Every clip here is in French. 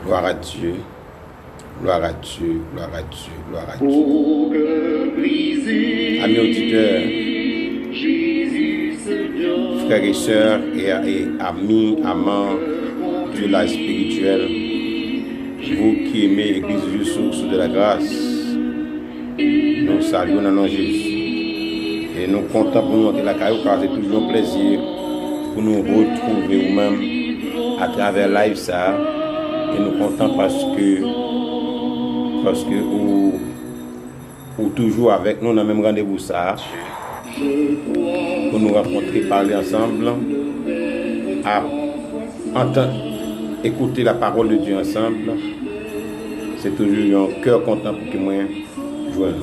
Gloire à Dieu. Gloire à Dieu, gloire à Dieu, gloire à Dieu. Amis auditeurs, frères et sœurs et amis, amants de la spirituelle, vous qui aimez l'Église du Source de la grâce, nous saluons dans le nom de Jésus. Et nous comptons pour nous monter la caillou car c'est toujours un plaisir pour nous retrouver nous-mêmes à travers live ça. Et nous comptons parce que ou toujours avec nous dans le même rendez-vous ça pour nous rencontrer, parler ensemble, à entendre, écouter la parole de Dieu ensemble. C'est toujours un cœur content pour que moi joigne.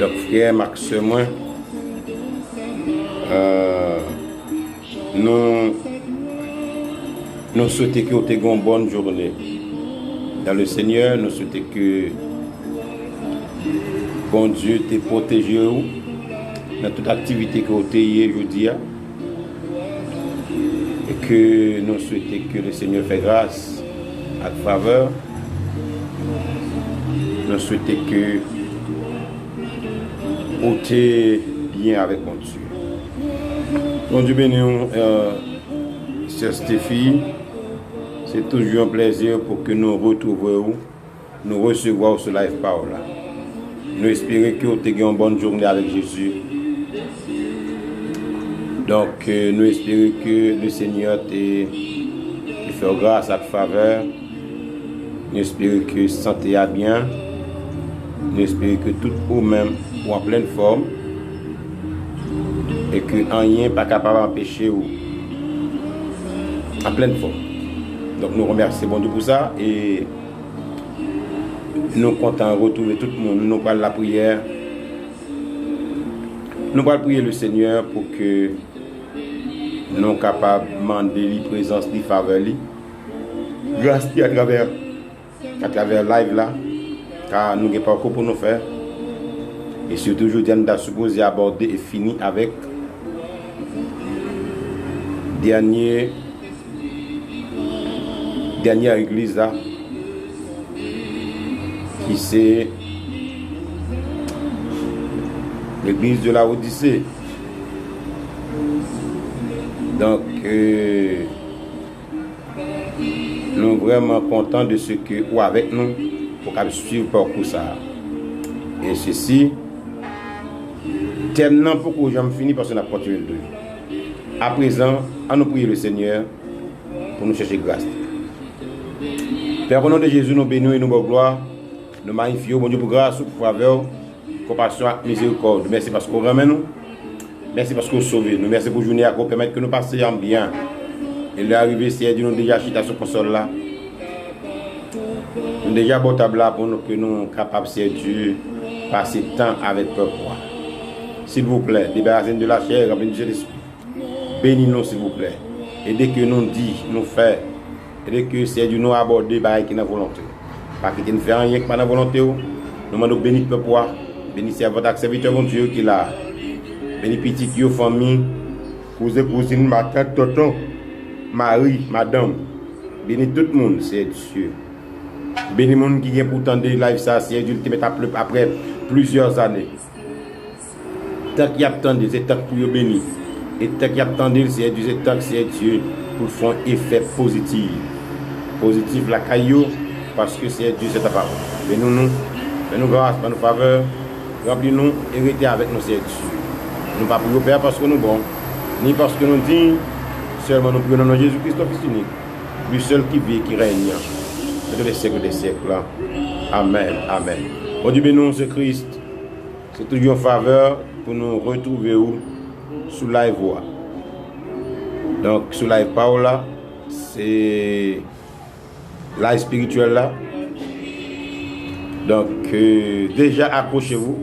Donc frère Max, moi nous souhaitons que vous ayez une bonne journée dans le Seigneur. Nous souhaitons que bon Dieu te protège dans toute activité que vous avez aujourd'hui. Et que nous souhaitons que le Seigneur fait grâce à ta faveur. Nous souhaitons que vous êtes bien avec mon Dieu. Bon Dieu béni, sœur Stéphie. C'est toujours un plaisir pour que nous retrouvions, nous recevoir ce live parole. Nous espérons que vous ayez une bonne journée avec Jésus. Donc, nous espérons que le Seigneur te fait grâce à ta faveur. Nous espérons que santé à bien. Nous espérons que tout vous-même en pleine forme. Et que rien pas capable d'empêcher vous en pleine forme. Donc nous remercions bon Dieu pour ça et nous comptons retrouver tout le monde. Nous parlons la prière. Nous allons prier le Seigneur pour que nous soyons capables de demander la présence, la faveur, grâce à travers live là, car nous n'avons pas encore pour nous faire. Et surtout aujourd'hui, nous avons supposé aborder et finir avec dernière église là, qui c'est l'église de la Odyssée. Donc nous sommes vraiment contents de ce que vous avec nous pour suivre parcours ça. Et ceci terminant pour que j'en finis parce qu'on a continué le deux. À présent, à nous prier le Seigneur pour nous chercher grâce. Père, au nom de Jésus, nous bénissons et nous bonne gloire. Nous magnifions, bon Dieu, pour grâce, pour faveur, compassion, miséricorde. Merci parce que vous ramène nous. Merci parce que vous sauvez nous. Merci pour la journée à vous permettre que nous passions bien. Et l'arrivée, c'est de nous déjà chita sur console là. Nous déjà bon table là pour nous que nous sommes capables de passer temps avec peuple. S'il vous plaît, débarrassez-nous de la chair, remplis-nous de l'esprit. Bénis-nous, s'il vous plaît. Et dès que nous disons, nous faisons, et dès que c'est du nous aborder, qui est la volonté. Parce que nous ne faisons rien que par la volonté. Nous demandons bénir le peuple. Bénissez votre serviteur, mon Dieu, qui est là. Bénis petit, famille, cousin, cousine, ma tante, tonton, Marie, madame. Bénis tout le monde, c'est Dieu. Bénis le monde qui vient pour tendre live ça, c'est Dieu qui met après plusieurs années. Tant qu'il y a attendu, c'est tant pour bénir. Et tant qu'il y a attendu, c'est Dieu pour faire un effet positif. Positif la caillou, parce que c'est Dieu, c'est ta parole. Bénis-nous, fais-nous grâce, fais-nous faveur, remplis-nous, héritez avec nous, c'est Dieu. Nous ne pas pour Père parce que nous bons, ni parce que nous disons, seulement nous prions dans Jésus-Christ, fils unique, lui seul qui vit, qui règne, de les siècles des siècles. Amen, amen. Bon Dieu bénis ce Christ, c'est toujours une faveur pour nous retrouver sous la voie. Donc, sous la parole là, c'est la spirituelle là. Donc, déjà accrochez-vous,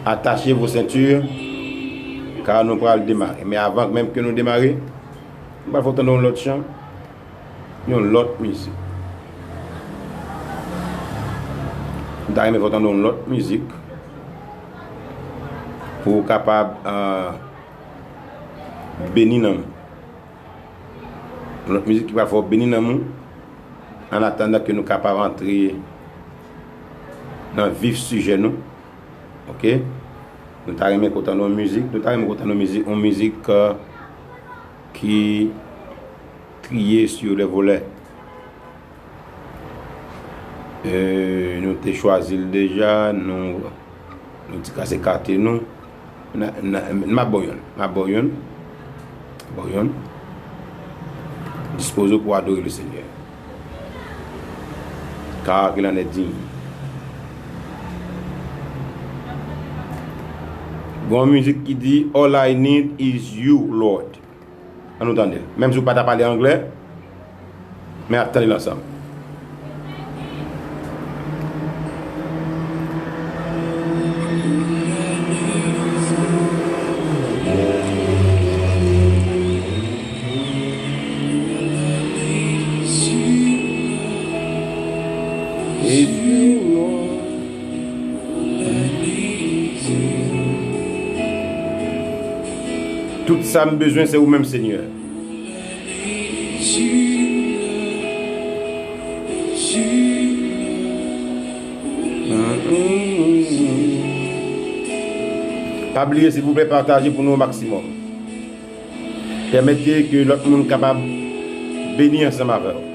attachez vos ceintures, car nous allons démarrer. Mais avant même que nous démarrions, nous allons entendre l'autre chant, l'autre musique. Nous allons entendre l'autre musique pour capable bénir nous. Notre musique qui va faire bénir dans nous en attendant que nous capables rentrer dans le vif sujet nous. OK? Nous t'arrêtons écouter nos musiques, une musique qui triée sur les volets. Nous t'ai choisi déjà, nous t'ai cassé carte nous. Ma boyon. Disposé pour adorer le Seigneur. Car il en est digne. Bon musique qui dit All I need is you, Lord. On entend. Même si vous ne parlez pas anglais, mais attendez l'ensemble. Tout ça me besoin, c'est vous-même, Seigneur. Pas oublier, s'il vous plaît, partagez pour nous au maximum. Permettez que l'autre monde capable de bénir ensemble avec vous.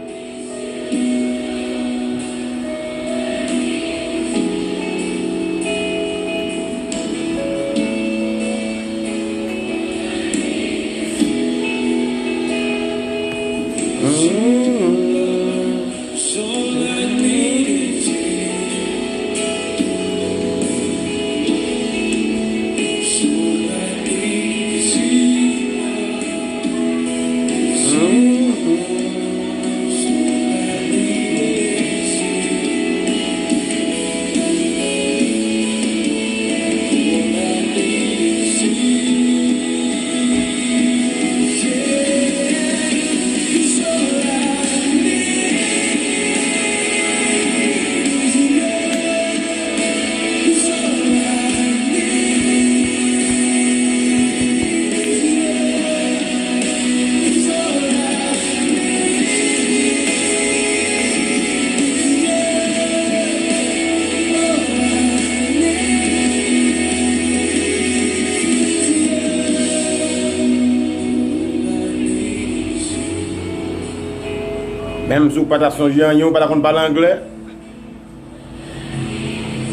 Même si vous n'avez pas songé à rien, vous n'avez pas parler anglais.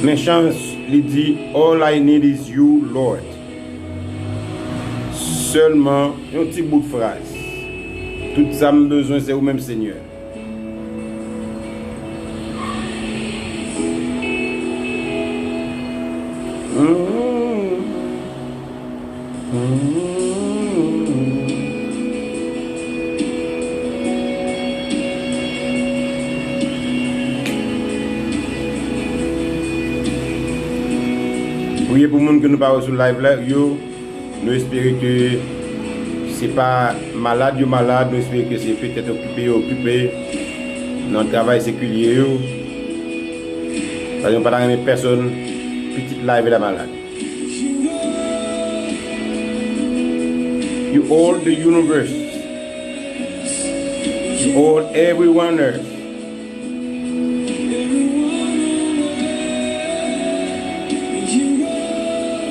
Mais chance, il dit All I need is you, Lord. Seulement, un petit bout de phrase. Tout ça, me besoin, c'est vous-même, Seigneur. Priez pour les gens qui nous parlent sur le live là, nous espérons que ce n'est pas malade, nous espérons que c'est peut-être occupé dans le travail séculier. Parce qu'on ne peut pas personne, petite live est la malade. You hold the universe. You hold everyone on earth.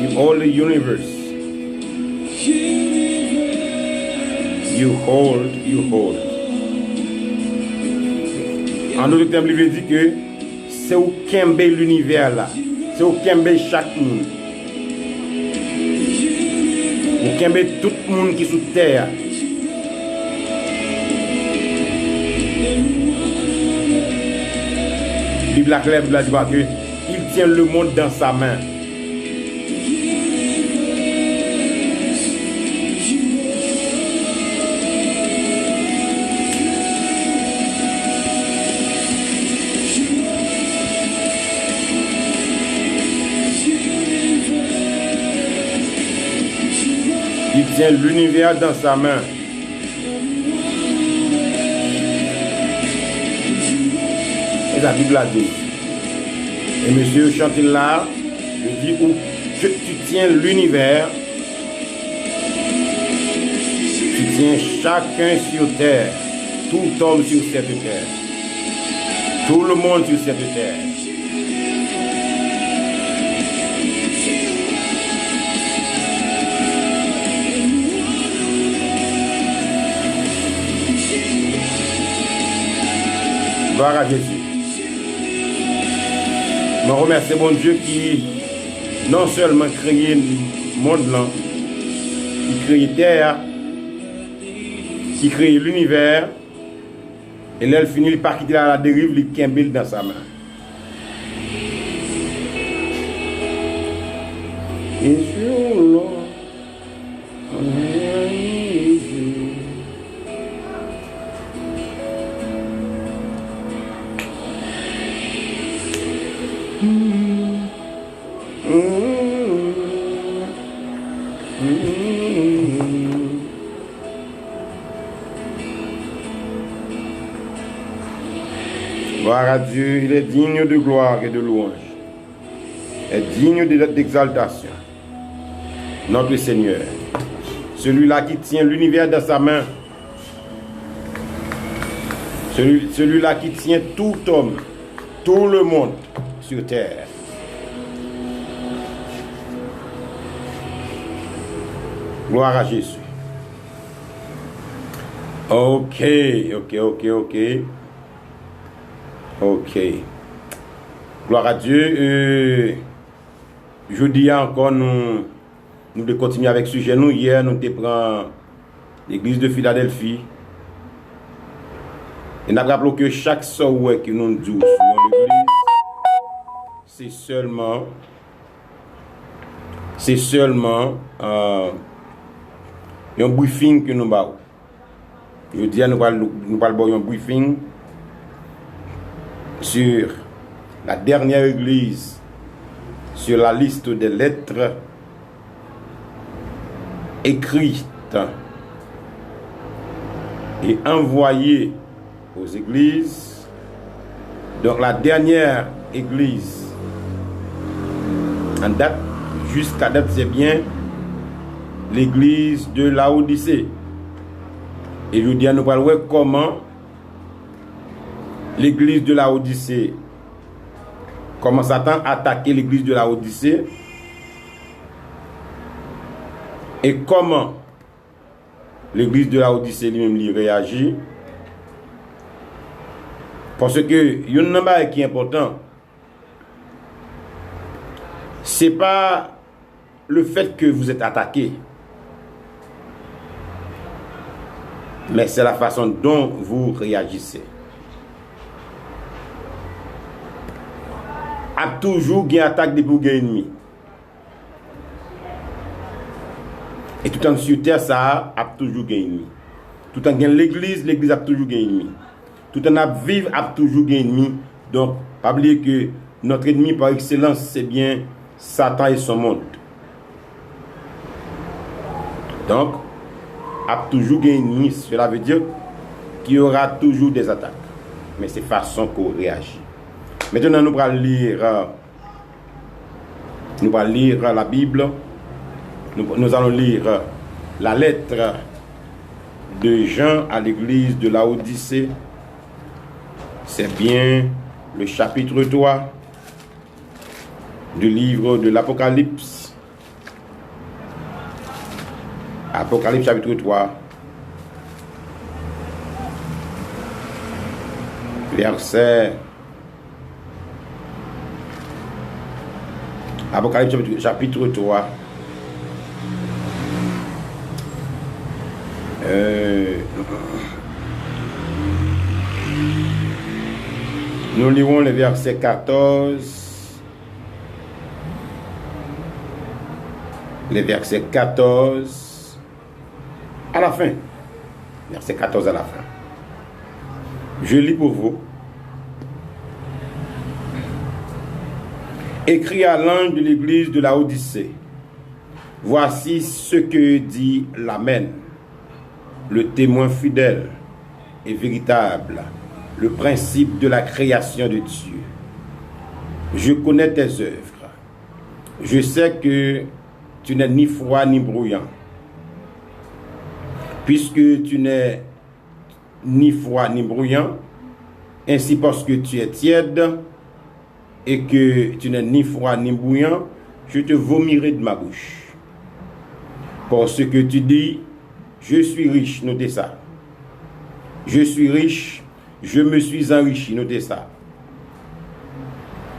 You hold the universe. You hold. En d'autres termes, il veut dire que c'est où qu'aimbe l'univers là. C'est où qu'aimbe chaque monde. Où qu'aimbe tout le monde qui est sous terre. Bible claire, Bible dit que il tient le monde dans sa main. Il tient l'univers dans sa main. Et la Bible a dit. Et monsieur Chantil là, il dit où tu tiens l'univers, tu tiens chacun sur terre. tout homme sur cette terre, tout le monde sur cette terre. Gloire à Jésus. Je remercie mon Dieu qui non seulement créé le monde là, qui crée la terre, qui crée l'univers, et là, elle finit par quitter la dérive, il Kimball dans sa main. Et sur l'eau, gloire à Dieu, il est digne de gloire et de louange. Il est digne d'exaltation. Notre Seigneur, celui-là qui tient l'univers dans sa main, celui-là qui tient tout homme, tout le monde sur terre. Gloire à Jésus. Ok. Gloire à Dieu. Je dis encore, nous devons continuer avec ce sujet. Nous, hier, nous avons pris l'église de Philadelphie. Et nous avons rappelé que chaque soir que nous disons sur l'église, c'est seulement un briefing que nous avons. Je dis, nous parlons un briefing sur la dernière église, sur la liste des lettres écrites et envoyées aux églises. Donc la dernière église en date, jusqu'à date, c'est bien l'église de Laodicée. Et je dis à nous parler comment l'église de Laodicée, comment Satan a attaqué l'église de Laodicée et comment l'église de Laodicée lui-même réagit. Parce que il y a un nombre qui est important. C'est pas le fait que vous êtes attaqué, mais c'est la façon dont vous réagissez. A toujours une attaque de pour ennemi. Et tout en sur terre, ça a toujours un ennemi. Tout en l'église a toujours un ennemi. Tout en vivre a toujours un ennemi. Donc, pas oublier que notre ennemi par excellence, c'est bien Satan et son monde. Donc, a toujours un ennemi. Cela veut dire qu'il y aura toujours des attaques. Mais c'est façon qu'on réagit. Maintenant, nous allons lire la Bible. Nous allons lire la lettre de Jean à l'église de Laodicée. C'est bien le chapitre 3 du livre de l'Apocalypse. Apocalypse chapitre 3. Verset... Apocalypse chapitre 3. Nous lirons le verset 14. Le verset 14 à la fin. Verset 14 à la fin. Je lis pour vous. Écrit à l'ange de l'église de Laodicée. Voici ce que dit l'Amen, le témoin fidèle et véritable, le principe de la création de Dieu. Je connais tes œuvres. Je sais que tu n'es ni froid ni bruyant. Puisque tu n'es ni froid ni bruyant. Ainsi, parce que tu es tiède et que tu n'es ni froid ni bruyant, je te vomirai de ma bouche. Parce que tu dis, je suis riche, notez ça. Je suis riche, je me suis enrichi, notez ça.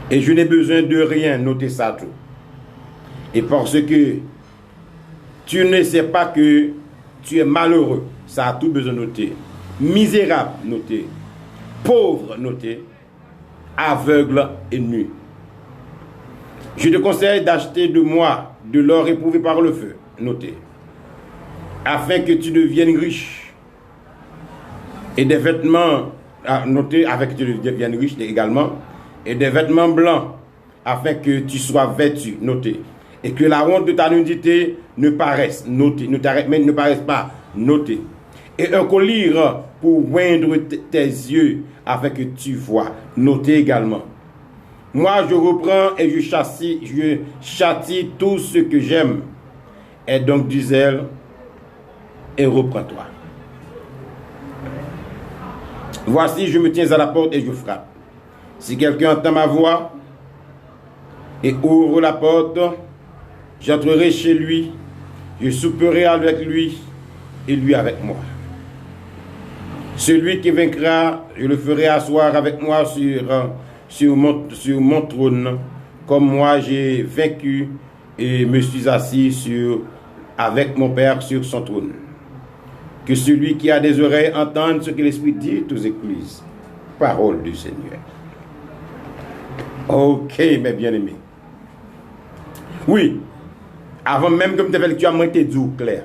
Et je n'ai besoin de rien, notez ça tout. Et parce que tu ne sais pas que tu es malheureux, ça a tout besoin de noter. Misérable, notez. Pauvre, notez. Aveugle et nu. Je te conseille d'acheter de moi de l'or éprouvé par le feu, notez. Afin que tu deviennes riche. Et des vêtements, notez, afin que tu deviennes riche également. Et des vêtements blancs, afin que tu sois vêtu, notez. Et que la honte de ta nudité ne paraisse, notez. Ne paraisse pas, notez. Et un collier pour oindre tes yeux, afin que tu vois, notez également. Moi, je reprends et je châtie tout ce que j'aime. Et donc du zèle, et reprends-toi. Voici, je me tiens à la porte et je frappe. Si quelqu'un entend ma voix et ouvre la porte, j'entrerai chez lui, je souperai avec lui et lui avec moi. Celui qui vaincra, je le ferai asseoir avec moi sur mon trône, comme moi j'ai vaincu et me suis assis avec mon Père sur son trône. Que celui qui a des oreilles entende ce que l'Esprit dit aux églises. Parole du Seigneur. Ok, mes bien-aimés. Oui, avant même que tu as monté du clair.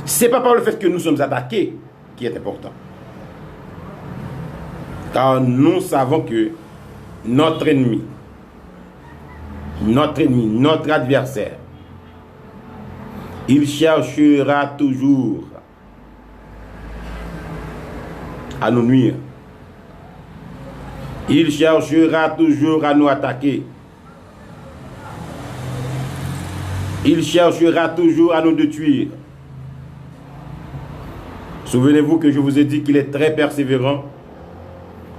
Ce n'est pas par le fait que nous sommes attaqués qui est important. Car nous savons que notre ennemi, notre adversaire, il cherchera toujours à nous nuire. Il cherchera toujours à nous attaquer. Il cherchera toujours à nous détruire. Souvenez-vous que je vous ai dit qu'il est très persévérant,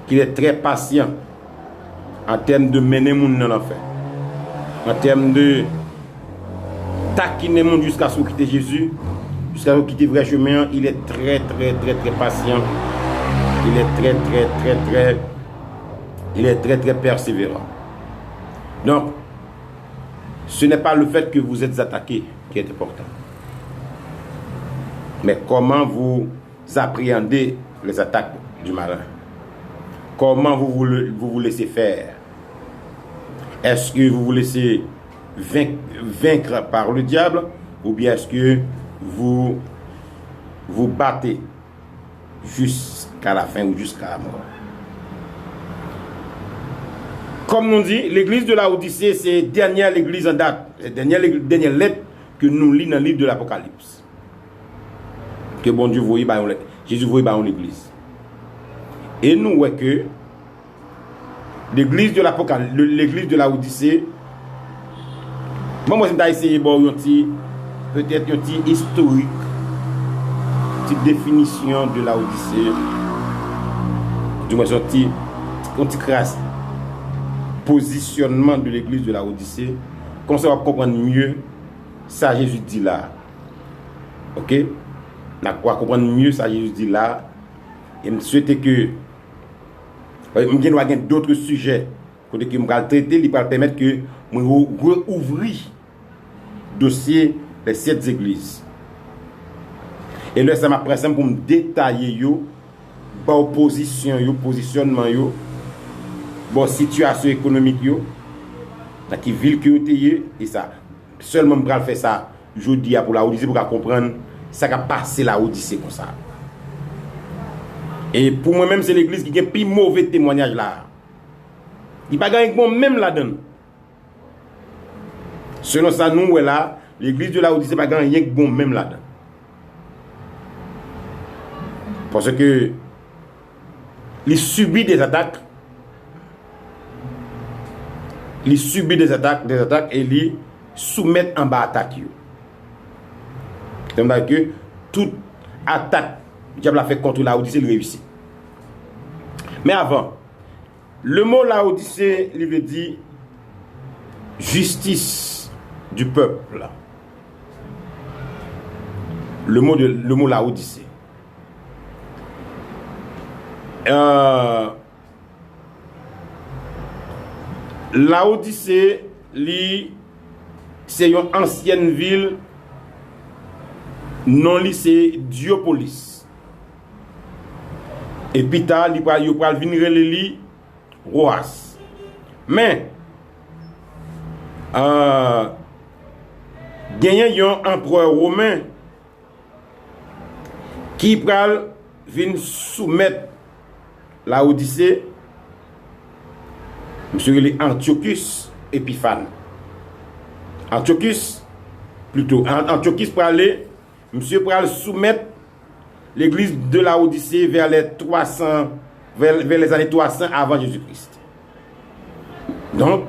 qu'il est très patient en termes de mener mon dans l'enfer, en termes de taquiner mon jusqu'à ce qu'il quitte Jésus, jusqu'à ce qu'il quitte le vrai chemin. Il est très patient. Il est très persévérant. Donc, ce n'est pas le fait que vous êtes attaqué qui est important, mais comment vous appréhendez les attaques du malin. Comment vous vous laissez faire. Est-ce que vous vous laissez vaincre par le diable, ou bien est-ce que vous vous battez jusqu'à la fin ou jusqu'à la mort? Comme on dit, l'église de Laodicée, c'est la dernière église en date, la dernière lettre que nous lisons dans le livre de l'Apocalypse. Que bon Dieu voyait, Jésus voyait dans l'église. Et nous voyons que l'église de l'Apocalypse, l'église de Laodicée, moi je vais essayer peut-être un petit historique, une petite définition de Laodicée, du moins un petit crasse positionnement de l'église de Laodicée, comme ça on va comprendre mieux ça Jésus dit là. Ok? On va comprendre mieux ça Jésus dit là. Et je souhaite que je vais d'autres sujets que je vais traiter, qui va permettre que je rouvrir le dossier des 7 églises. Et là, ça m'a pris pour me détailler bon position, positionnement, bon situation économique, dans quelle ville que vous êtes, et ça. Seulement, je vais faire ça jeudi pour la Odyssée pour comprendre ça qui a passé la Odyssée comme ça. Et pour moi-même, c'est l'église qui a le plus mauvais témoignage là. Il n'y a pas gagné bon même là-dedans. Selon ça, nous, là, l'église de la Odyssée n'a pas gagné bon même là-dedans. Parce que il subit des attaques. Il subit des attaques et il soumet en bas attaque. C'est-à-dire que toute attaque que le diable a fait contre Laodicée, il réussit. Mais avant, le mot Laodicée, il veut dire justice du peuple. Le mot Laodicée. Laodicée, c'est une ancienne ville, non lycée Diopolis. Et puis, il va venir les Roas. Mais, il y a un empereur romain qui vient soumettre la Odyssée, M. Antiochus Épiphane. Antiochus pour aller, monsieur pour aller soumettre l'église de la Odyssée vers les 300, vers les années 300 avant Jésus-Christ. Donc,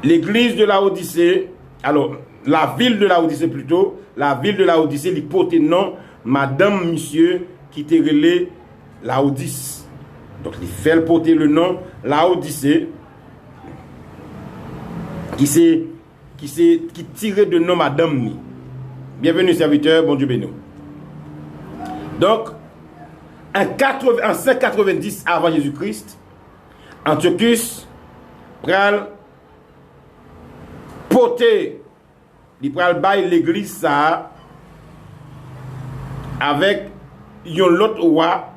l'église de la Odyssée, alors, la ville de la Odyssée plutôt, la ville de la Odyssée, il porte nom Madame Monsieur qui était relée la Odyssée. Donc, il fait porter le nom la Odyssée qui tirait de nom Madame. Bienvenue serviteur, bon Dieu béni. Donc, en 590 avant Jésus-Christ, Antiochus pral porter, il pral bail l'église ça avec un autre roi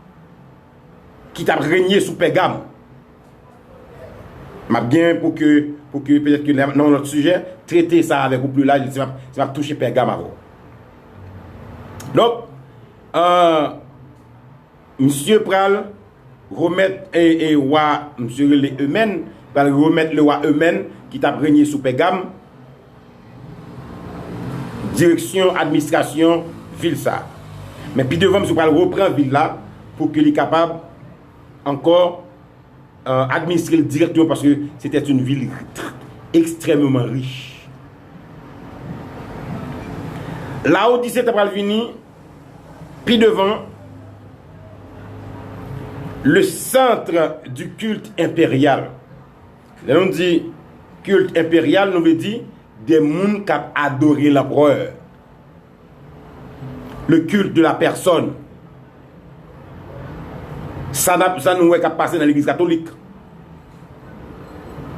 qui t'a régné sous Pérgame. M'a bien pour que peut-être que dans notre sujet traiter ça avec vous plus là, ça va toucher Pérgame avant. Donc monsieur pral remettre et roi monsieur les Eumènes va remettre le roi Eumène qui t'a régné sous Pérgame, direction administration ville ça. Mais puis devant monsieur pral reprendre ville là pour qu'il est capable encore administrer directement parce que c'était une ville extrêmement riche. La Odyssée t'a venir puis devant le centre du culte impérial. Là on dit culte impérial, nous veut dire des gens qui ont adoré l'empereur. Le culte de la personne. Ça nous est passé dans l'église catholique.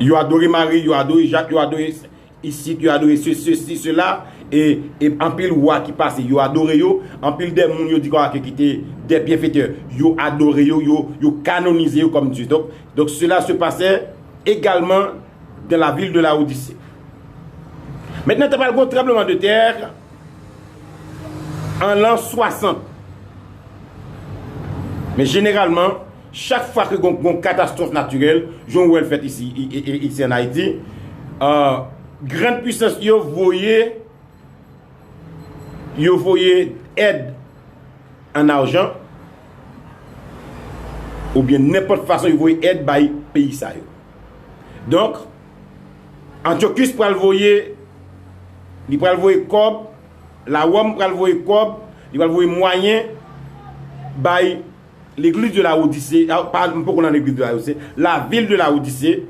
Ils ont adoré Marie, ils ont adoré Jacques, ils ont adoré ici, ils ont adoré ceci, cela. Et en pile roi qui passe, ils ont adoré, en pile des gens qui étaient des bienfaiteurs, ils ont adoré, ils ont canonisé comme Dieu. Donc cela se passait également dans la ville de la Odyssée. Maintenant, tu as le tremblement de terre en l'an 60. Mais généralement, chaque fois que y a une catastrophe naturelle, Jean Ouel fait ici en Haïti, grande puissance, vous voyez aide en argent, ou bien n'importe façon, vous voyez aide par pays ça. Donc, Antiochus pour le voyer, il peut le voyer cob, la Rome pour le voyer cob, il va le voyer moyen, par l'église de la Odyssée, pas pour qu'on a l'église de la Odyssée, la ville de la Odyssée,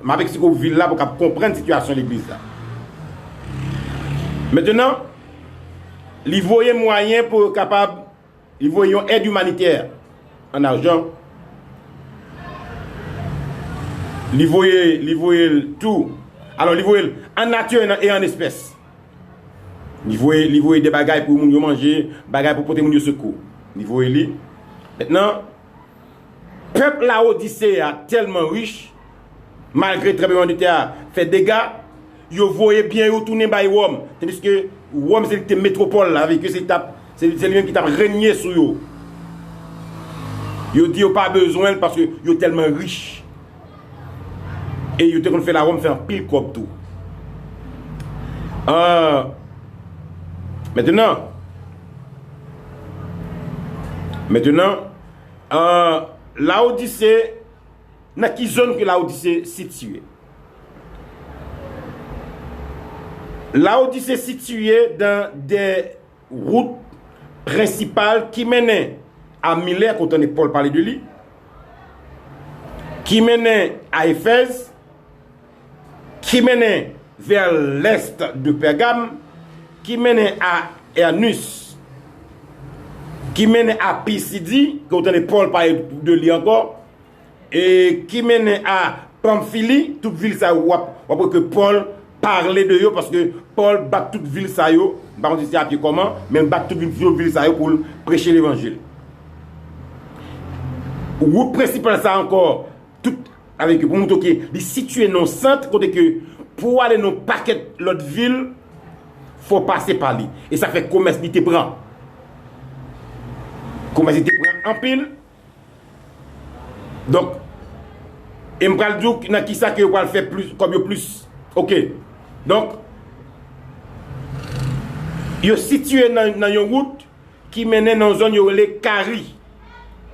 mais avec ce ville là pour comprendre la situation de l'église là. Maintenant, il voyait moyen pour capable, il voyait une aide humanitaire en argent, il voyait tout, alors il voyait en nature et en espèces. Il voyait des bagailles pour nous manger, bagailles pour porter mon secours. Il voyait. Maintenant, peuple la Odyssée est tellement riche, malgré le tremblement de terre fait dégâts, vous voyez bien retourner par Rome. Tandis que Rome, c'est une métropole, là, avec eux, c'est lui qui t'a régné sur eux. Ils disent pas besoin parce que ils sont tellement riches. Et ils ont fait la Rome faire un pile comme tout. Maintenant, la Odyssée, dans quelle zone que la Odyssée est située? Laodicée est située dans des routes principales qui menaient à Milet, quand on est Paul parlait de lui, qui menaient à Éphèse, qui menaient vers l'est de Pergame, qui menaient à Ernus, qui menaient à Pisidie, quand on est Paul parlait de lui encore, et qui menaient à Pamphylie, toute ville ça où que Paul parlait de eux parce que Paul bat toute ville ça yo, par contre à pied comment, mais bat toute ville ça yo pour prêcher l'évangile. Route principale ça encore tout avec pour montrer que est situé dans le centre côté que pour aller dans paquet l'autre ville faut passer par lui et ça fait commerce qui te prend. Commerce qui te prend en pile. Donc et me pral dire dans qui ça que va faire plus comme plus. OK. Donc yo situé dans une route qui menait dans une zone yo les Carie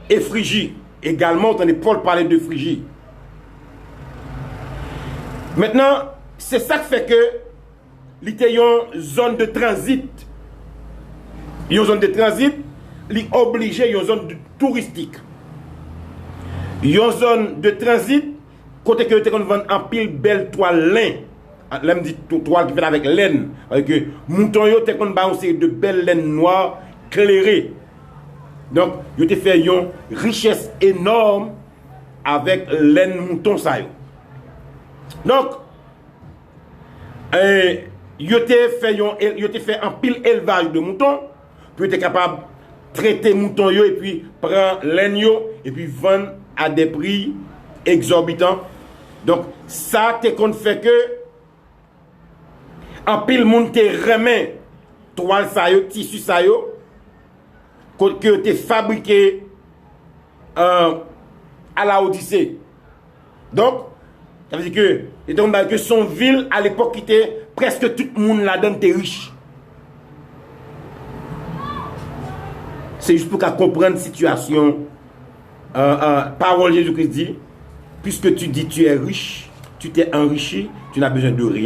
et Phrygie. Également, on entend Paul parler de Phrygie. Maintenant, c'est ça qui fait que il y a une zone de transit. Il y a une zone de transit, il est obligé, il y a une zone touristique. Il y a une zone de transit, côté que tu vend en pile belle toile lin. Là, me dit toile qui fait avec laine. Avec que mouton yo te kon ba une de belles laine noire clairée. Donc, yo te fait une richesse énorme avec laine mouton ça yo. Donc, yo te fait un pile élevage de moutons, puis tu capable de traiter moutons yo et puis prendre laine yo et puis vendre à des prix exorbitants. Donc, ça te qu'on fait que un pile moun te remet toile ça yo, tissu ça yo que te fabriqué à la Odyssée. Donc, ça veut dire que son ville à l'époque qui était presque tout le monde là-dedans était riche. C'est juste pour qu'on comprenne la situation. Parole Jésus-Christ dit, puisque tu dis tu es riche, tu t'es enrichi, tu n'as besoin de rien.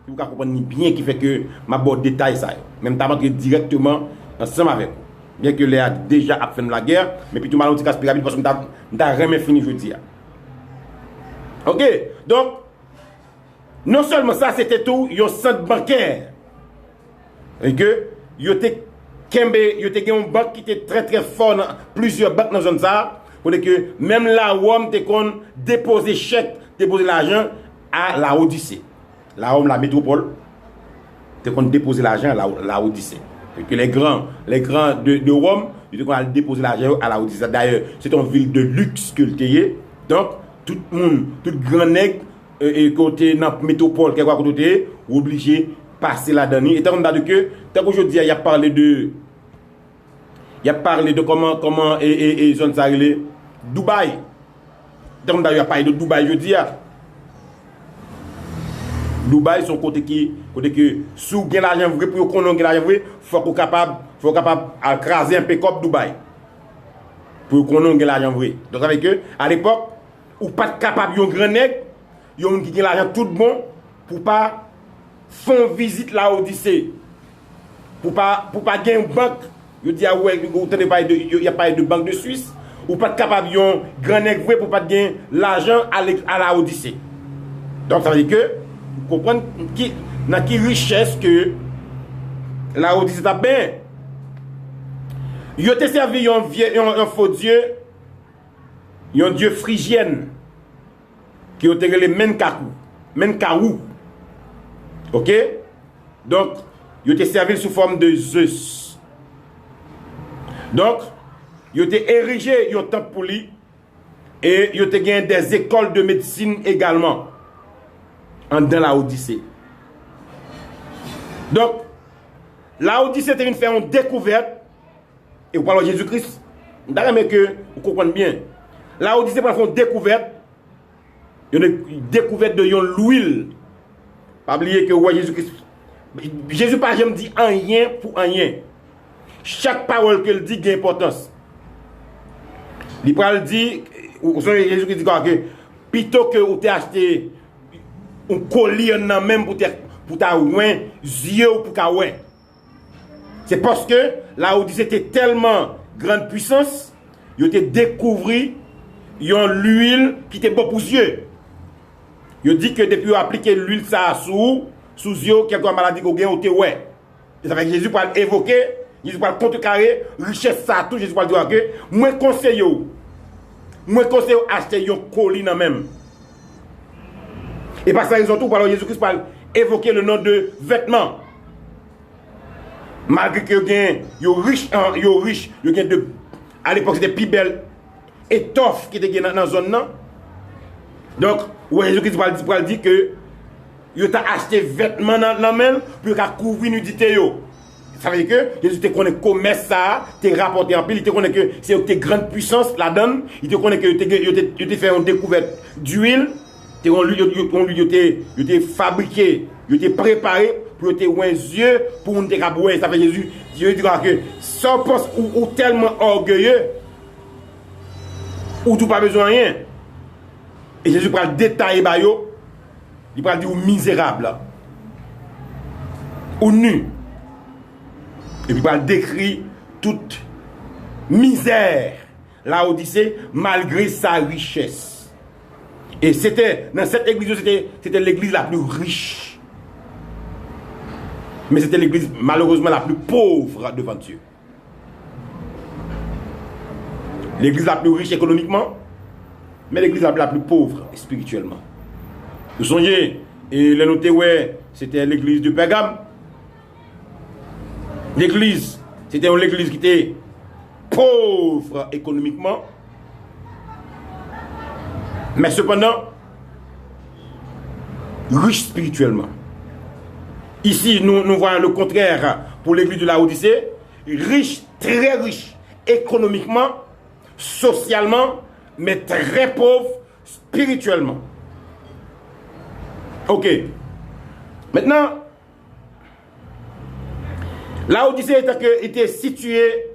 Pour qu'on comprenne bien qui fait que ma bonne détail ça. Même t'as rentré directement ensemble avec vous. Bien que a déjà à fin de la guerre, mais puis tout mal on dit parce que t'as jamais fini je dis. OK, donc non seulement ça c'était tout, il y a un centre bancaire. Et que il y a une banque qui était très très fort dans plusieurs banques dans zone ça pour que même là Rome te kon déposer chèque, déposer l'argent à la Odyssée. La Rome la métropole te kon déposer l'argent à la Odyssée. Et que les grands de Rome, ils ont déposé l'argent à la Odyssée. D'ailleurs, c'est une ville de luxe que le donc tout le monde, tout grand nègre et côté dans la métropole quelque côté obligé passer là-dedans. Et tant qu'aujourd'hui il y a parlé de comment et zone ça Dubaï. Tant il y a parlé de Dubaï je dis. Dubaï son côté que sous gain l'argent vrai pour qu'on gain l'argent vrai faut capable à craser un peu comme Dubaï pour qu'on gain l'argent vrai. Donc avec eux à l'époque ou pas capable yon grand nèg yon qui gain l'argent tout bon pour pas faire visite la Odyssée pour pas gain banque yo dit ouais il y a pas de banque de Suisse ou pas capable yon grand nèg vrai pour pas gain l'argent à la Odyssée. Donc ça veut dire que vous comprenez dans quelle richesse que la Odyssée a bien. Il a servi un faux dieu, un dieu phrygienne, qui a été le Menkaou. OK? Donc, il a servi sous forme de Zeus. Donc, il a été érigé un temple pour lui et il a gagné des écoles de médecine également. Dans la Odyssée. Donc, la Odyssée était une faire une découverte. Et vous parlez de Jésus-Christ. D'ailleurs, que vous comprenez bien. La Odyssée pour faire une découverte. Il y a une découverte de l'huile. Pas oublier que Jésus-Christ. Jésus pas jamais dit rien pour rien. Chaque parole qu'il dit a importance. Il parle dit, Jésus-Christ dit que plutôt que vous t'ayez acheté un collier même pour ta ouin yeux pour ta ouin. C'est parce que la Odyssée était tellement grande puissance, il a découvert l'huile qui était bon pour les yeux. Il dit que depuis appliquer l'huile ça sous yeux, quelque maladie qu'on gagne, ouais. Ça fait que Jésus va évoquer, Jésus va contrecarrer richesse ça tout, Jésus va dire que moi conseille acheter un colis même. Et par sa raison tout, alors Jésus-Christ va évoquer le nom de vêtements. Malgré que yo riche, à l'époque c'était plus belle étoffe qui était dans la zone là. Donc, Jésus-Christ va dire que yo t'a acheté vêtements dans la main pour couvrir nudité yo. Ça veut dire que Jésus te connaît commerce ça, te rapporté en pile, il te connaît que c'est une grande puissance là-dedans, il te connaît que il te fait une découverte d'huile, il te fabriqué, il te préparé pour te ouvrir les yeux pour te cabouer. Ça fait Jésus dit que sans pense ou tellement orgueilleux ou tout pas besoin de rien. Et Jésus va le détailler il va dire misérable ou nu. Et puis il va décrire toute misère la Odyssée malgré sa richesse. Et c'était dans cette église, c'était l'église la plus riche. Mais c'était l'église malheureusement la plus pauvre devant Dieu. L'église la plus riche économiquement, mais l'église la plus pauvre spirituellement. Vous songez, et les notés, ouais, c'était l'église de Pergame. L'église, c'était une église qui était pauvre économiquement, mais cependant riche spirituellement. Ici, nous voyons le contraire pour l'église de la Odyssée, riche, très riche économiquement, socialement, mais très pauvre spirituellement. Ok. Maintenant, la Odyssée était située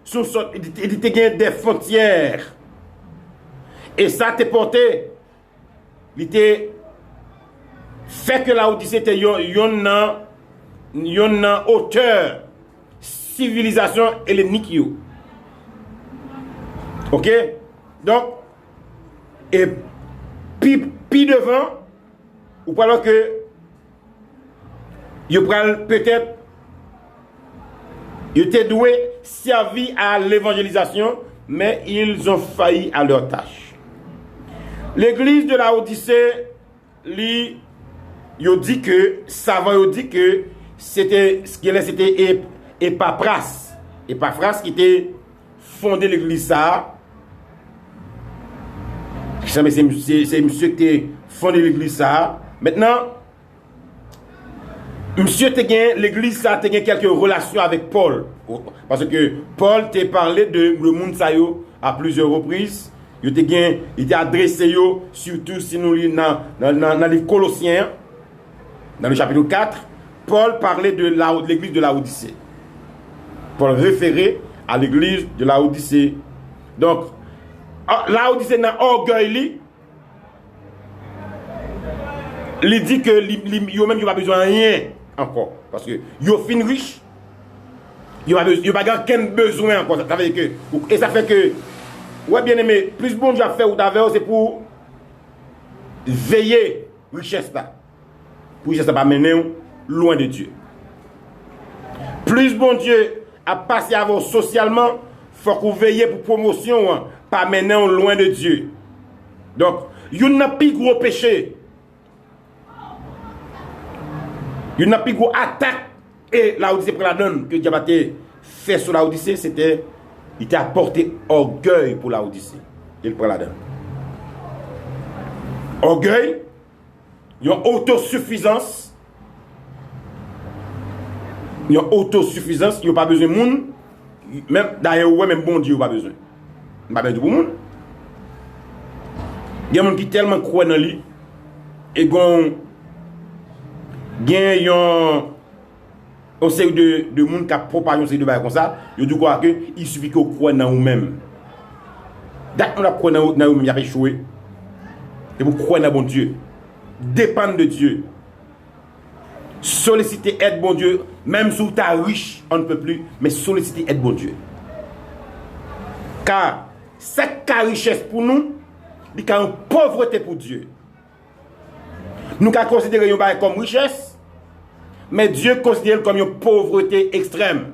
sous il était des frontières. Et ça te porté, il était fait que la Odyssée était une hauteur civilisation hellénique. Ok? Donc, et puis devant, ou alors que il peut-être ils étaient doués, servis à l'évangélisation, mais ils ont failli à leur tâche. L'église de la Odyssée, il dit que, savant, il dit que c'était Epaphras. Epaphras qui était fondé l'église ça. C'est monsieur qui a fondé l'église ça. Maintenant, monsieur l'église ça a quelques relations avec Paul. Parce que Paul t'a parlé de le monde à plusieurs reprises. Il t'a adressé surtout si nous lisons dans les Colossiens, dans le chapitre 4, Paul parlait de l'église de la Odyssée. Paul référait à l'église de la Odyssée. Donc, la Odyssée n'a orgueil. Il dit que lui-même, il n'a pas besoin de rien encore. Parce que il est fin riche. Il n'a pas aucun besoin encore. Et ça fait que, ouais, bien aimé, plus bon Dieu a fait ou d'avant, c'est pour veiller richesse là. Pour richesse pas mener loin de Dieu. Plus bon Dieu a passé à vous socialement, faut qu'on veille pour promotion, pas mener loin de Dieu. Donc, il n'y a pas plus gros péché. Il n'y a plus gros attaque. Et la Odyssée pour la donne que Dieu a fait sur la Odyssée, c'était, il t'a apporté orgueil pour la Odyssée. Il prend la donne. Orgueil, il y a autosuffisance. Il y a autosuffisance, il n'y a pas besoin de monde. Même d'ailleurs, ouais, même bon Dieu, il n'y a pas besoin. Il n'y a pas besoin de monde. Il y a des gens qui tellement croient dans lui et il y a un série de monde qui a propagé un série de bails comme ça. Il dit quoi que il suffit qu'on croit dans nous-mêmes. Dès qu'on a croit dans nous-mêmes, il a échoué. Et vous croyez dans bon Dieu. Dépendre de Dieu. Solliciter aide bon Dieu, même si tu es riche, on ne peut plus, mais solliciter aide bon Dieu. Car cette richesse pour nous, c'est une pauvreté pour Dieu. Nous avons considéré ça comme richesse, mais Dieu considère comme une pauvreté extrême.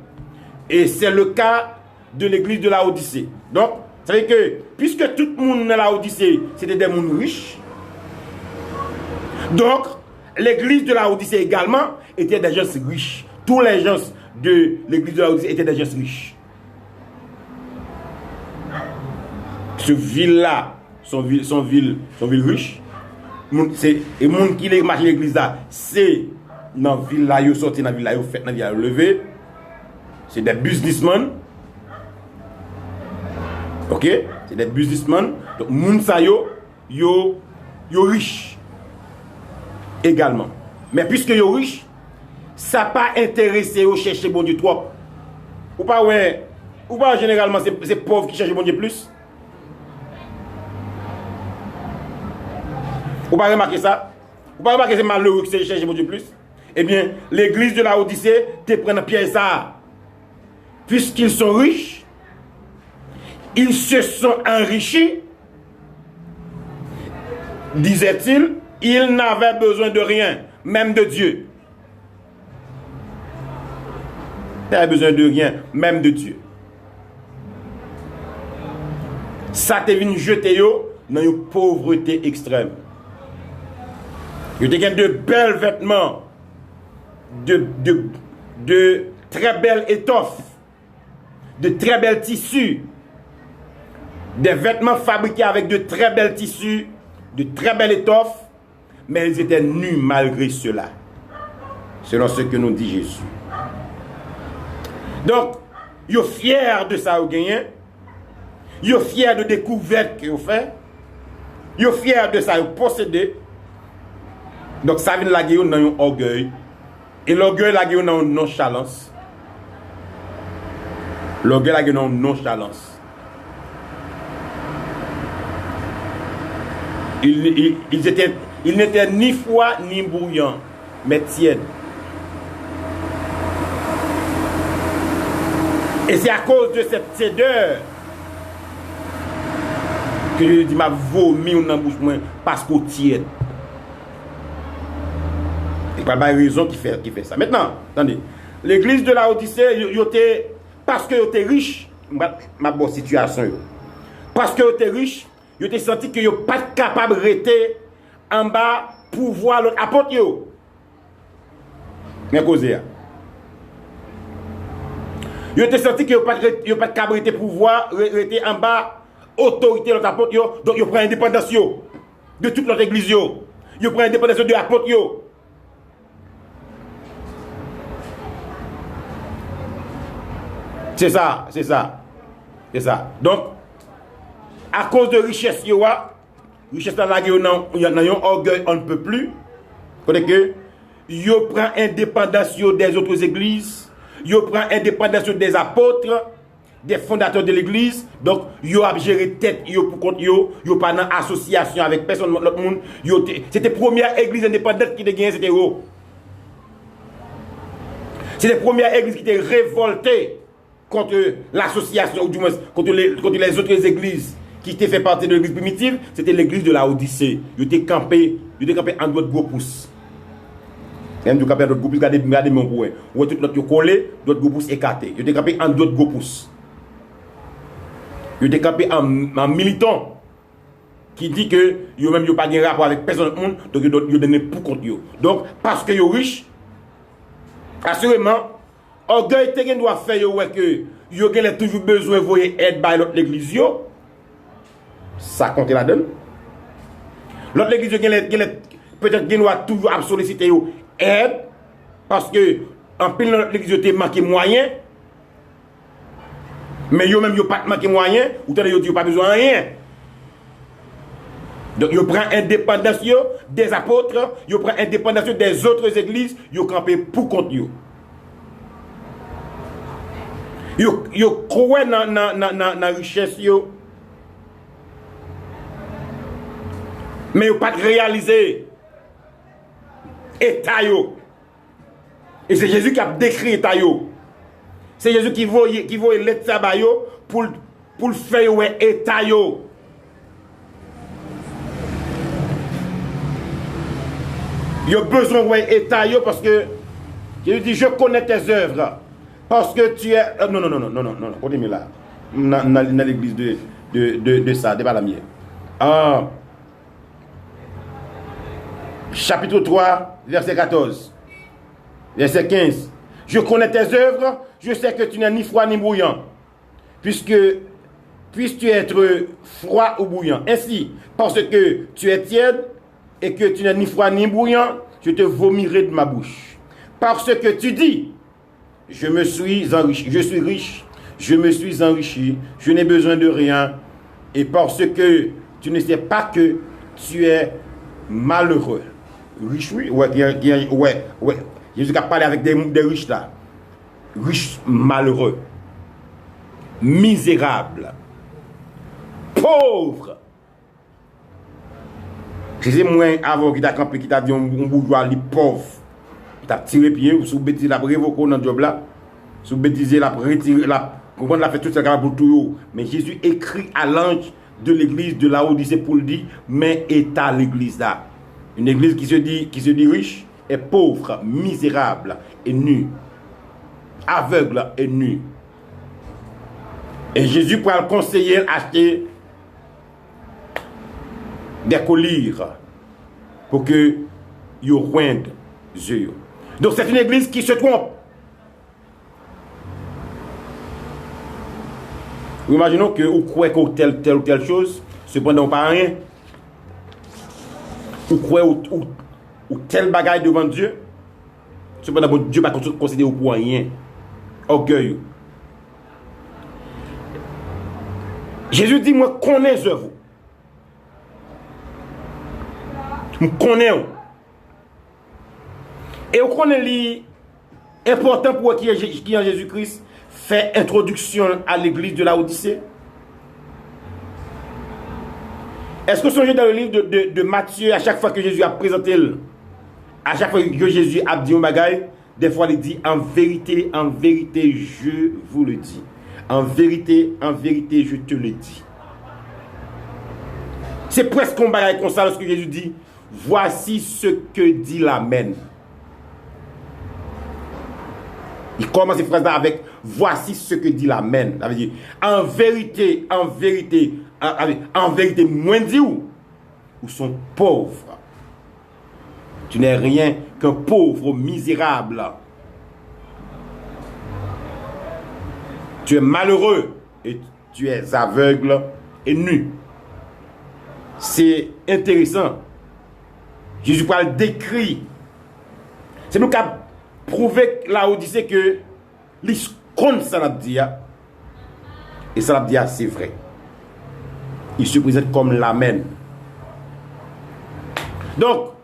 Et c'est le cas de l'église de Laodicée. Donc, ça veut dire que, puisque tout le monde dans Laodicée, c'était des gens riches, donc, l'église de Laodicée également était des gens riches. Tous les gens de l'église de Laodicée étaient des gens riches. Ce ville-là, son ville riche. Et les gens qui les marchent l'église là, c'est dans la ville là, ils sortent dans la ville là, ils font dans la ville là, levé. C'est des businessmen. Ok? C'est des businessmen. Donc, les gens sont riches. Également. Mais puisque ils sont riches, ça n'a pas intéressé au chercher bon Dieu trop. Ou pas, ouais. Ou pas, généralement, c'est pauvres qui cherchent bon Dieu plus. Ou pas remarquer ça? Ou pas remarquer que c'est malheureux qui cherchent bon Dieu plus? Eh bien, l'église de la Odyssée te prend piège ça. Puisqu'ils sont riches, ils se sont enrichis, disait-il, ils n'avaient besoin de rien, même de Dieu. Ils n'avaient besoin de rien, même de Dieu. Ça te vient jeter dans une pauvreté extrême. Ils ont de belles vêtements, de très belles étoffes, de très belles tissus, des vêtements fabriqués avec de très belles tissus, de très belles étoffes, mais ils étaient nus malgré cela, selon ce que nous dit Jésus. Donc, ils sont fiers de ça au gagné, ils sont fiers de découvertes qu'ils ont fait, ils sont fiers de ça au possédé. Donc, ça vient de la guerre dans un orgueil, et l'orgueil la guerre dans une nonchalance. L'orgueil la guerre dans une nonchalance. Ils n'étaient ni froids ni bouillants, mais tièdes. Et c'est à cause de cette tiédeur que je dis m'a vomi dans la bouche parce qu'on tiède. Il n'y a pas de raison qui fait ça. Maintenant, attendez, l'église de la Odyssée, parce que vous êtes riche, ma bonne situation. Parce que vous êtes riche, vous avez senti que vous n'êtes pas capable de rester en bas pour voir l'autre apôtre. Mais causé. Vous avez senti que vous n'êtes pas capable de rester pour voir rester en bas autorité de l'autre apôtre. Donc vous prenez indépendance de toute notre église. Vous prenez indépendance de l'apôtre. C'est ça. Donc, à cause de richesse, richesse dans la guerre, il y a un orgueil, on ne peut plus. Parce que, il prend indépendance des autres églises, il prend indépendance des apôtres, des fondateurs de l'église. Donc, il a géré tête pour compte, il pas dans association avec personne, l'autre monde. C'était la première église indépendante qui a gagné, c'était eux. C'est la première église qui était révoltée contre l'association, ou du moins contre les autres églises qui étaient fait partie de l'église primitive. C'était l'église de la Odyssée. Ils étaient campés en d'autres gros pouces. Même du campé en d'autres gros pouces, regardez mon point. Où tout notre collé, d'autres gros pouces écartés. Ils étaient campés en d'autres gros pouces. Ils étaient campés en militant qui dit que ils même pas de rapport avec personne du monde, donc ils donnent pour compte. Donc, parce que ils sont riches, assurément, orgueil doit faire que vous avez toujours besoin de voir aide par l'autre église. Ça compte la donne. L'autre église peut-être qu'il doit toujours solliciter aide parce que en pile l'autre église te manque moyen. Mais vous même pas manqué moyen, ou vous pas besoin de rien. Donc vous prenez indépendance des apôtres, vous prenez indépendance des autres églises, vous campez pour compte. Yo croient dans la richesse, mais yo pas réaliser état yo. Et c'est Jésus qui a décrit l'état. C'est Jésus qui voit l'état pour le faire l'état. Il a besoin de l'état parce que Jésus dit, je connais tes œuvres. Parce que tu es... non, continue là. Dans l'église de ça, de pas la mienne. Chapitre 3, verset 14. Verset 15. Je connais tes œuvres, je sais que tu n'es ni froid ni bouillant. Puisses-tu être froid ou bouillant. Ainsi, parce que tu es tiède et que tu n'es ni froid ni bouillant, je te vomirai de ma bouche. Parce que tu dis, je suis riche, je me suis enrichi, je n'ai besoin de rien. Et parce que tu ne sais pas que tu es malheureux. Riche, oui, ouais. Jésus a parlé avec des riches là. Riches malheureux. Misérables. Pauvres. C'est moi avant qui t'a campé, qui t'a dit un bourgeois, les pauvres. Il t'a tiré pied, ou sous bêtise, la révoqué dans le job là. Sous bêtise, la retiré, la comprendre la fait tout ça pour tout. Mais Jésus écrit à l'ange de l'église de Laodicée pour le dire, mais est à l'église là. Une église qui se dit riche est pauvre, misérable et nue. Aveugle et nue. Et Jésus pourra le conseiller acheter des colliers pour que vous roignent yeux. Donc c'est une église qui se trompe. Imaginons que vous croyez que telle ou telle chose, cependant pas rien. Vous croyez ou tel bagaille devant Dieu, cependant Dieu va considérer pour rien. Orgueil. Jésus dit, moi connais vous. Je connais. Et vous connaissez l'important pour qui est en Jésus-Christ fait introduction à l'église de Laodicée. Est-ce que vous songez dans le livre de Matthieu, à chaque fois que Jésus a présenté, à chaque fois que Jésus a dit un bagaille, des fois il dit en vérité, je vous le dis. En vérité, je te le dis. C'est presque un bagaille comme ça lorsque Jésus dit, voici ce que dit l'Amen. Il commence cette phrase-là avec voici ce que dit l'Amen. Ça veut dire en vérité, moins dit où sont pauvres. Tu n'es rien qu'un pauvre misérable. Tu es malheureux et tu es aveugle et nu. C'est intéressant. Jésus parle décrit. C'est nous qui avons prouvé Laodicée que l'iscon ça l'a dit. Et ça l'a dit, c'est vrai. Il se présente comme l'Amen. Donc,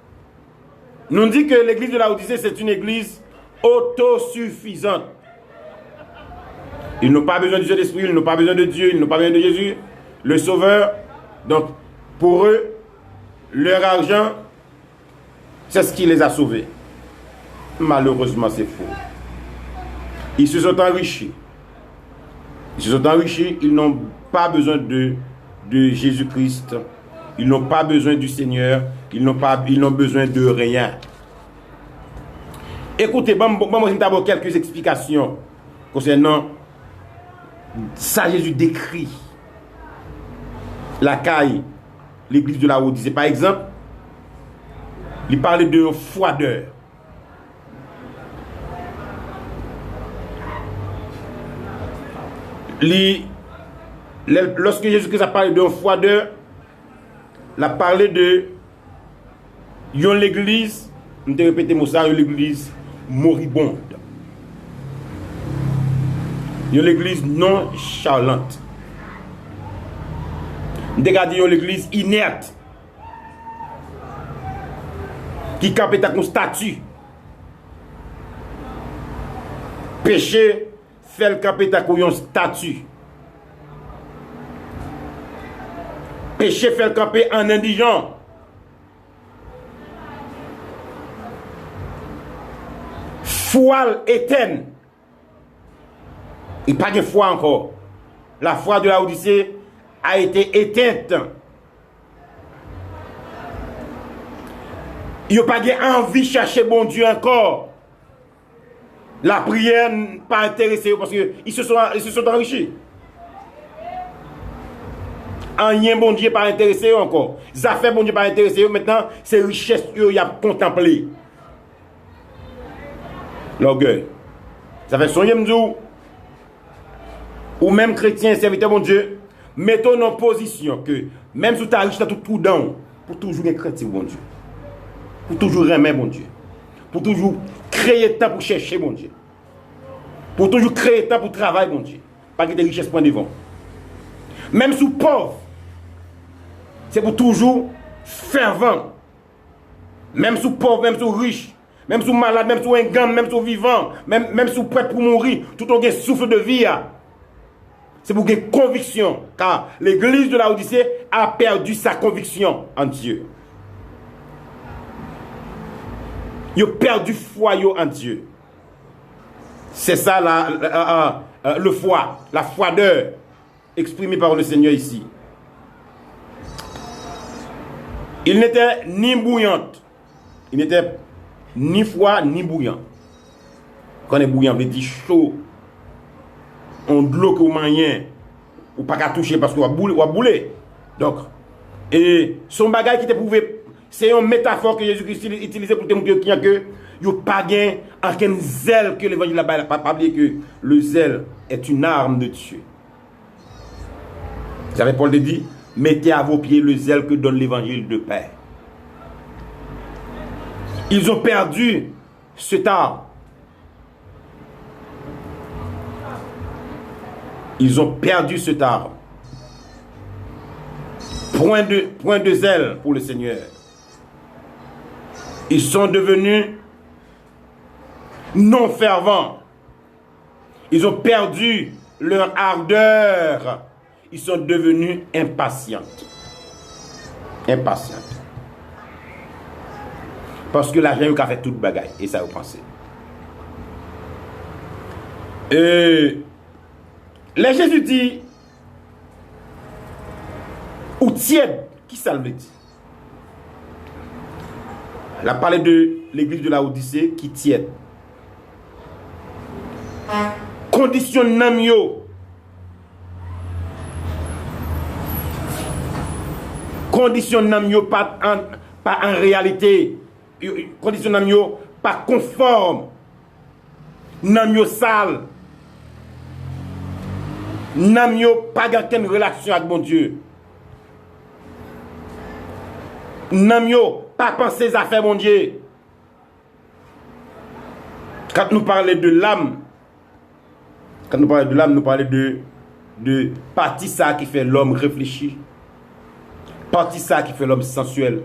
nous dit que l'église de Laodicée, c'est une église autosuffisante. Ils n'ont pas besoin du Saint-Esprit, ils n'ont pas besoin de Dieu, ils n'ont pas besoin de Jésus, le Sauveur. Donc, pour eux, leur argent, c'est ce qui les a sauvés. Malheureusement, c'est faux. Ils se sont enrichis. Ils n'ont pas besoin de Jésus-Christ. Ils n'ont pas besoin du Seigneur. Ils n'ont besoin de rien. Écoutez, je vais d'abord quelques explications concernant ça. Jésus décrit la caille, l'église de Laodicée. Par exemple, il parlait d'un froideur. Lorsque Jésus-Christ a parlé d'un froideur, il a parlé de l'église, je vais répéter ça, l'église moribonde. L'église non charlante. Regardez l'église inerte. Qui campe avec un statut. Péché fait le camper avec un statut. Péché fait le camper en indigent. foi éteinte. Il n'y a pas de foi encore. La foi de la Odyssée a été éteinte. Il n'y a pas envie de chercher bon Dieu encore. La prière n'est pas intéressée parce qu'ils se sont enrichis. Rien bon Dieu pas intéressé encore. Les affaires bon Dieu pas intéressé. Maintenant, c'est richesse qu'il y a contemplé. L'orgueil. Ça fait soigner m'dou. Ou même chrétien, serviteur bon Dieu, mettons en position que même si tu as riche, tu as tout dans, pour toujours être chrétien bon Dieu. Pour toujours aimer bon Dieu. Pour toujours créer temps pour chercher bon Dieu. Pour toujours créer temps pour travailler bon Dieu. Pas que des richesses point devant. Même sous pauvre, c'est pour toujours fervent. Même sous pauvre, même sous riche, même sous malade, même sous ingame, même sous vivant, même sous prêt pour mourir, tout en souffle de vie. C'est pour une conviction. Car l'église de la Odyssée a perdu sa conviction en Dieu. Ils ont perdu foi en Dieu. C'est ça le foi, la froideur exprimée par le Seigneur ici. Il n'était ni bouillante. Il n'était ni froid ni bouillant. Quand on est bouillant, on veut dire chaud. On de l'eau que vous mangez, ou pas qu'à toucher parce qu'on va bouler. Donc, et son bagage qui te prouvé, c'est une métaphore que Jésus-Christ utilisait pour te montrer qu'il n'y a que il n'y a pas aucun zèle que l'évangile là-bas. Il n'a pas oublié que le zèle est une arme de Dieu. Vous savez, Paul te dit, mettez à vos pieds le zèle que donne l'évangile de paix. Ils ont perdu cet arme. Ils ont perdu cet arme. Point de zèle pour le Seigneur. Ils sont devenus non fervents. Ils ont perdu leur ardeur. Ils sont devenus impatients. Impatients. Parce que l'argent a fait toute bagaille. Et ça, vous pensez. Là, Jésus dit, ou tiède, qui ça le dit? Il a parlé de l'église de la Odyssée qui tiède. Condition namio. Condition namio pas en réalité. Condition namio pas conforme. Namio sale. Namio pas aucune relation avec mon Dieu. Namio pas penser aux affaires mon Dieu. Quand nous parlons de l'âme, nous parlons de partie ça qui fait l'homme réfléchi, partie ça qui fait l'homme sensuel,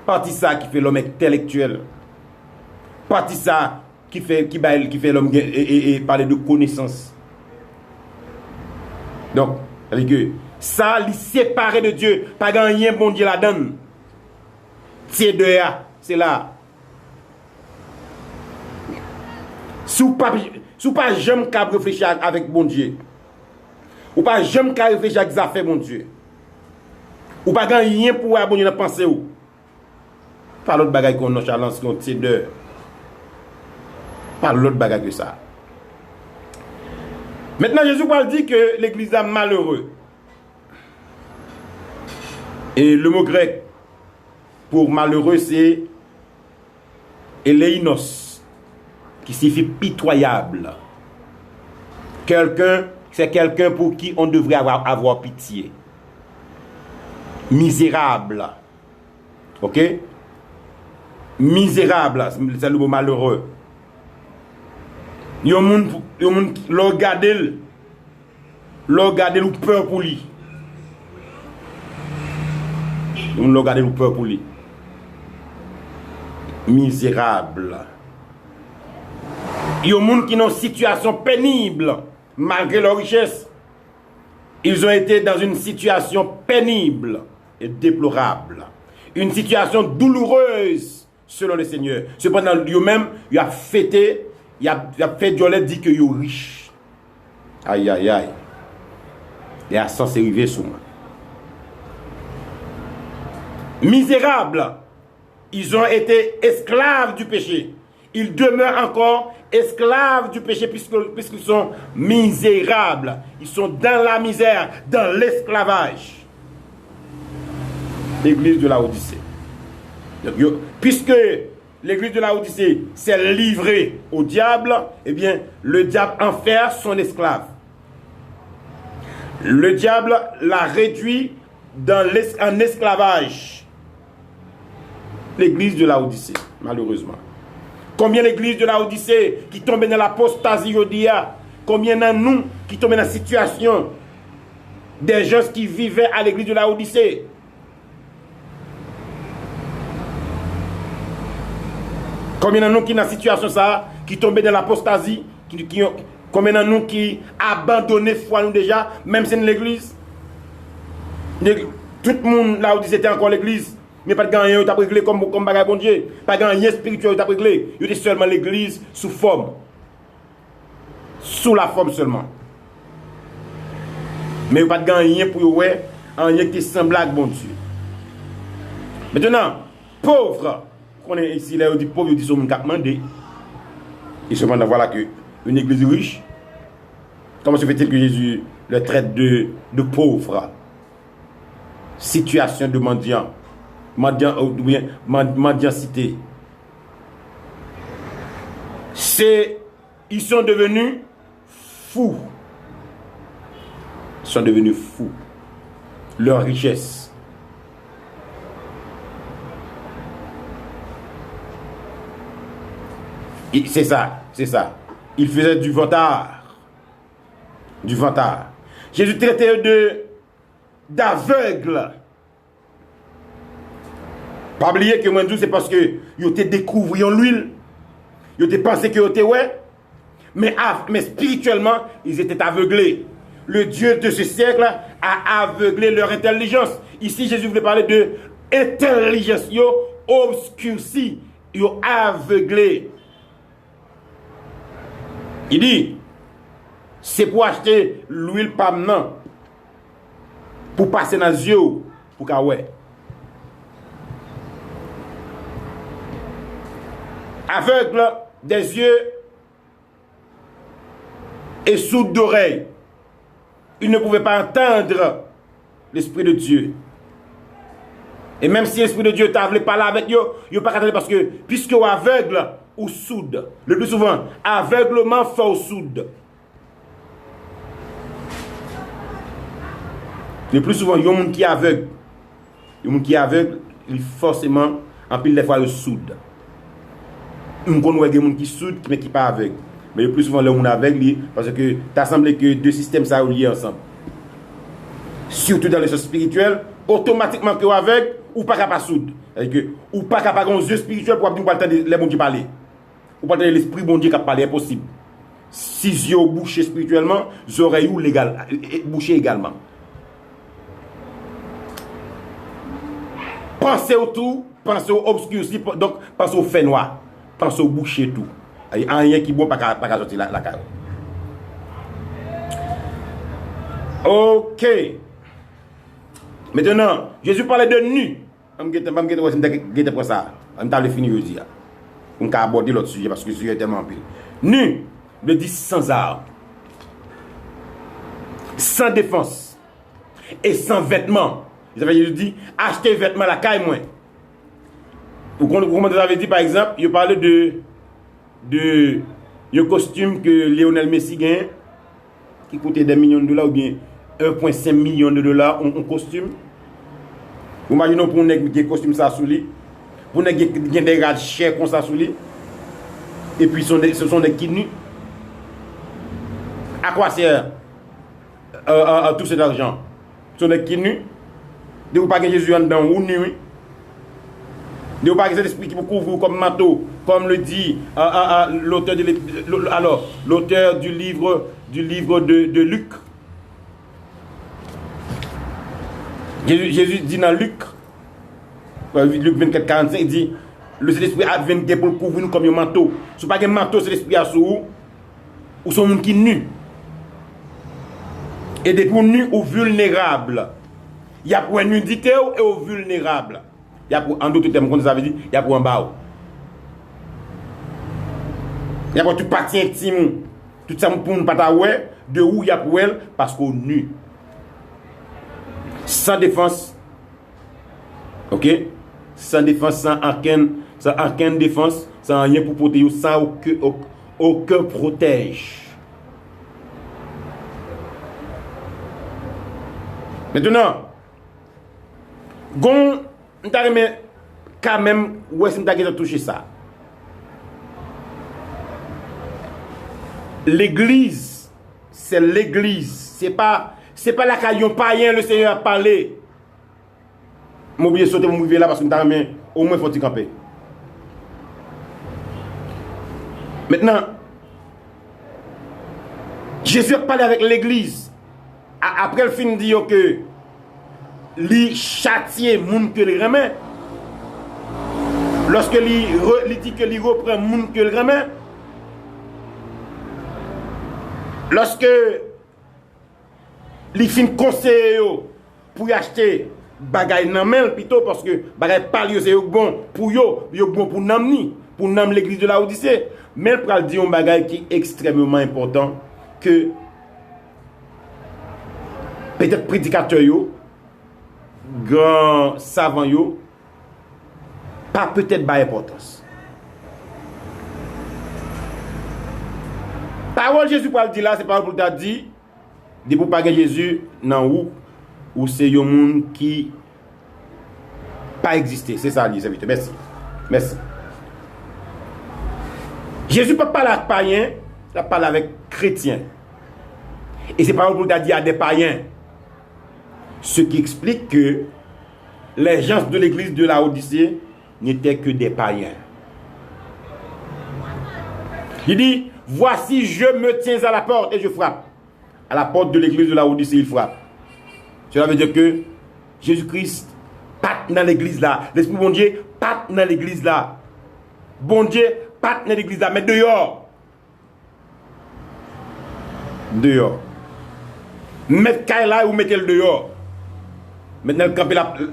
partie ça qui fait l'homme intellectuel, partie ça qui fait l'homme et parler de connaissance. Donc, c'est que ça, il séparé de Dieu, pas rien bon Dieu la donne. C'est de là, c'est là. Si vous pas jamais qu'à réfléchir avec bon Dieu, ou pas jamais qu'à réfléchir avec les affaires bon Dieu, ou pas rien pour bon Dieu dans penser ou. Pas l'autre bagaille qu'on nonchalance, qu'on tire de. Pas l'autre bagaille que ça. Maintenant, Jésus va dire que l'église est malheureux. Et le mot grec pour malheureux, c'est eleinos, qui signifie pitoyable. C'est quelqu'un pour qui on devrait avoir pitié. Misérable. Ok? Misérable, c'est le mot malheureux. Il y a un monde qui regarde ou peur pour lui. Il y a un regarde ou peur pour lui. Misérable. Il y a un monde qui est dans une situation pénible malgré leur richesse. Ils ont été dans une situation pénible et déplorable. Une situation douloureuse selon le Seigneur. Cependant, lui-même, il a fêté, il a fait Jolet dit que il est riche. Aïe, aïe, aïe. Et à ça, c'est arrivé sur moi. Misérables, ils ont été esclaves du péché. Ils demeurent encore esclaves du péché puisqu'ils sont misérables. Ils sont dans la misère, dans l'esclavage. L'église de Laodicée. Puisque l'église de Laodicée s'est livrée au diable, eh bien, le diable en fait son esclave. Le diable l'a réduit en esclavage. L'église de Laodicée, malheureusement. Combien l'église de Laodicée qui tombe dans l'apostasie Yodia? Combien d'entre nous qui tombent dans la situation des gens qui vivaient à l'église de Laodicée? Combien d'entre nous qui dans la situation ça, qui tombent dans l'apostasie, combien d'entre nous qui abandonné foi nous déjà, même si c'est l'église? Tout le monde là où c'était encore l'église. Mais pas de gagner, tu as réglé comme bagage bon Dieu. Pas de gagner spirituel, tu as réglé. Il était seulement l'église sous forme. Sous la forme seulement. Mais pas de gagner pour ouais, rien qui semble à bon Dieu. Maintenant, pauvre, qu'on est ici, là, on dit pauvre, on dit sur mon cap mandé. Et cependant, voilà que une église riche, comment se fait-il que Jésus le traite de pauvre? Situation de mendiant. Mendiancité. Ils sont devenus fous. Ils sont devenus fous. Leur richesse. C'est ça. Ils faisaient du vantard. Du vantard. Jésus traitait d'aveugles. Pas oublier que moi, c'est parce que ils ont découvert l'huile. Ils ont pensé qu'ils étaient ouais. Mais spirituellement, ils étaient aveuglés. Le Dieu de ce siècle a aveuglé leur intelligence. Ici, Jésus voulait parler de intelligence. Ils ont obscurci. Ils ont aveuglé. Il dit, c'est pour acheter l'huile pas maintenant. Pour passer dans les yeux. Pour qu'à ouais. Aveugle des yeux et sourd d'oreilles. Il ne pouvait pas entendre l'Esprit de Dieu. Et même si l'Esprit de Dieu t'a voulu parler avec eux, il ne pas entendre parce que, puisque vous aveugle ou sourde, le plus souvent, aveuglement fait au sourde. Le plus souvent, il y a un monde qui est aveugle. Il y a un monde qui est aveugle, il forcément, en pile des fois, il est sourde. On connaît des gens qui soudent mais qui pas aveugle. Mais le plus souvent, les gens aveugles parce que tu semblé que deux systèmes sont liés ensemble. Surtout dans les choses spirituelles, automatiquement que vous aveugle ou pas capable de soudre. C'est-à-dire que ou pas capable de yeux spirituels pour pas entendre les gens qui parlent. Ou pas entendre l'esprit bon Dieu qui parle, impossible. Si yeux bouchés spirituellement, les oreilles ou légal bouchées également. Pensez au tout, pensez au obscurci, donc pensez au fait noir. Pense au boucher tout. Il y a rien qui est bon pas sortir la carotte. Ok. Maintenant, Jésus parlait de nu. Je vais pour ça. Je vais finir aujourd'hui. On va aborder l'autre sujet parce que le sujet est tellement pile. Nu, le dit sans arme, sans défense et sans vêtements. Jésus dit, achetez vêtements la caille moins. Comme vous avez dit, par exemple, il parlait de costume que Lionel Messi gagne, qui coûtait des millions de dollars ou bien 1,5 million de dollars en costume. Vous imaginez pour un costume ça sous lui, pour un des gars chers comme ça sous lui, et puis ce sont des kidneys. À quoi sert tout cet argent? Ce sont des kidneys. De vous pas que Jésus en dedans ou nuit. De vous pas que cet esprit qui vous couvre comme manteau, comme le dit l'auteur du livre de Luc. Jésus dit dans Luc 24, 45, il dit le Saint-Esprit a venu pour couvrir nous comme un manteau. Si pas un manteau, c'est l'Esprit à sous ou son monde qui est nu. Et des pour nu ou vulnérable. Il y a pour une nudité et au vulnérable. Il y a pour, en d'autres termes, comme ça veut dire, il y a pour un bas. Il y a pour tout parti intime. Tout ça pour ne pas ouais de où il y a pour elle parce qu'on nu. Sans défense. OK? Sans défense, sans aucune défense, sans rien pour protéger, sans aucun protège. Maintenant, on t'a quand même, où est-ce que tu touché ça? L'église, c'est l'église. C'est pas la caillon païen, le Seigneur a parlé. M'oubliez sauter, m'oubliez là parce que t'as au moins faut-il camper. Maintenant, Jésus a parlé avec l'église. Après le film dit que li châtier moun que le remet. Lorsque li dit que li reprend moun que le remet. Lorsque li fin conseiller pour y acheter bagay nan men plutôt parce que bagay pal yo c'est bon pour yo bon pour namni pour nam l'église de la Odyssée, mais il pral dire un bagay qui est extrêmement important que peut-être prédicateur yo grand savant yo pas peut-être ba importance. Parole Jésus pour le dire là, c'est parole pour t'a dit de pour pas Jésus nan ou c'est un monde qui pas existé. C'est ça, dit serviteur. Merci. Merci. Jésus ne peut pas parler avec païens, il parle avec chrétiens. Et c'est parole pour t'a dit à des païens. Ce qui explique que les gens de l'église de la Odyssée n'étaient que des païens. Il dit, voici, je me tiens à la porte et je frappe. À la porte de l'église de la Odyssée, il frappe. Cela veut dire que Jésus-Christ pas dans l'église là. L'Esprit bon Dieu pas dans l'église là. Bon Dieu pas dans l'église là, mais dehors. Dehors. Mettez là ou mettez le dehors. Maintenant,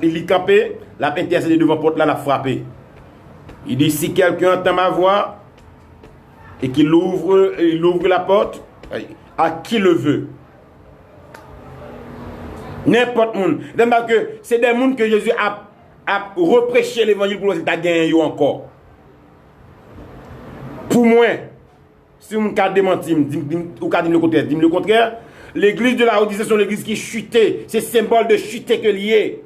il campé, la intercédé devant la porte là, la frappé. Il dit, si quelqu'un entend ma voix et qu'il ouvre la porte, à qui le veut. N'importe monde. C'est des gens que Jésus a reprêché l'évangile pour nous gagner encore. Pour moi, si on a démenti, ou a dit le contraire, l'église de la Odyssée, c'est l'église qui chutait. C'est symbole de chuter que lié.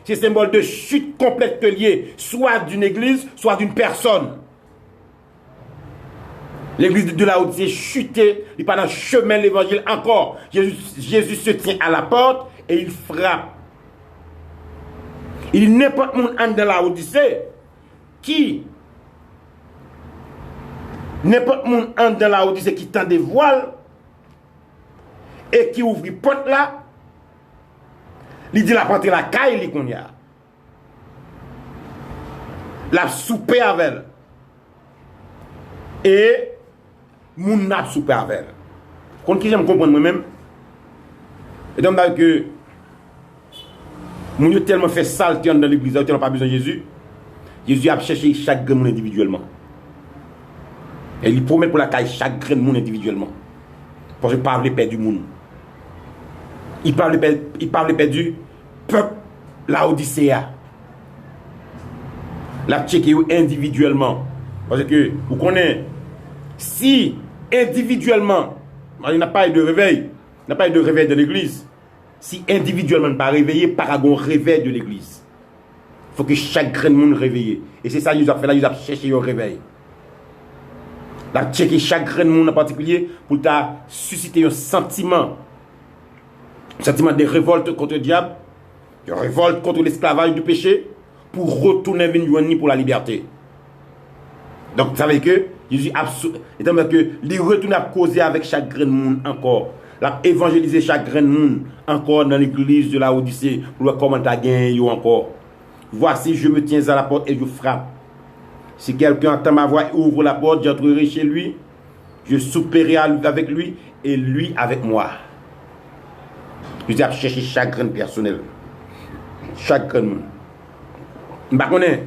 C'est symbole de chute complète que lié. Soit d'une église, soit d'une personne. L'église de la Odyssée chutait. Il n'est pas dans le chemin de l'évangile encore. Jésus se tient à la porte et il frappe. Il n'est pas dans la Odyssée qui n'importe qui dans la Odyssée qui tend des voiles et qui ouvre porte là, il dit la porte la caille li qu'on y a. La souper avec elle. Et moun n'a souper avec elle. Quand qui j'aime comprendre moi-même. Et donc que moun yo tellement fait saleté dans l'église, ils n'ont pas besoin de Jésus. Jésus a cherché chaque grain individuellement. Et il promet pour la caille chaque grain monde individuellement. Parce que parle père du monde. Il parle père du peuple la Odyssée. La checker individuellement. Parce que vous connaissez, si individuellement, il n'a pas eu de réveil, n'a pas eu de réveil de l'église. Si individuellement pas réveillé, par un réveil de l'église. Il faut que chaque grain de monde réveille. Et c'est ça qu'ils ont fait là, ils ont cherché un réveil. La checker chaque grain de monde en particulier pour susciter un sentiment de révolte contre le diable, de révolte contre l'esclavage du péché, pour retourner venir pour la liberté. Donc, ça veut dire que Jésus étant donné que il retourne à causer avec chaque grain de monde encore, l'a évangéliser chaque grain de monde encore dans l'église de la Odyssée pour voir comment tu as gagné encore. Voici, je me tiens à la porte et je frappe. Si quelqu'un entend ma voix et ouvre la porte, j'entrerai chez lui, je souperai avec lui et lui avec moi. Je dis à chercher chaque grain personnel. Chaque grain. Je ne connais pas.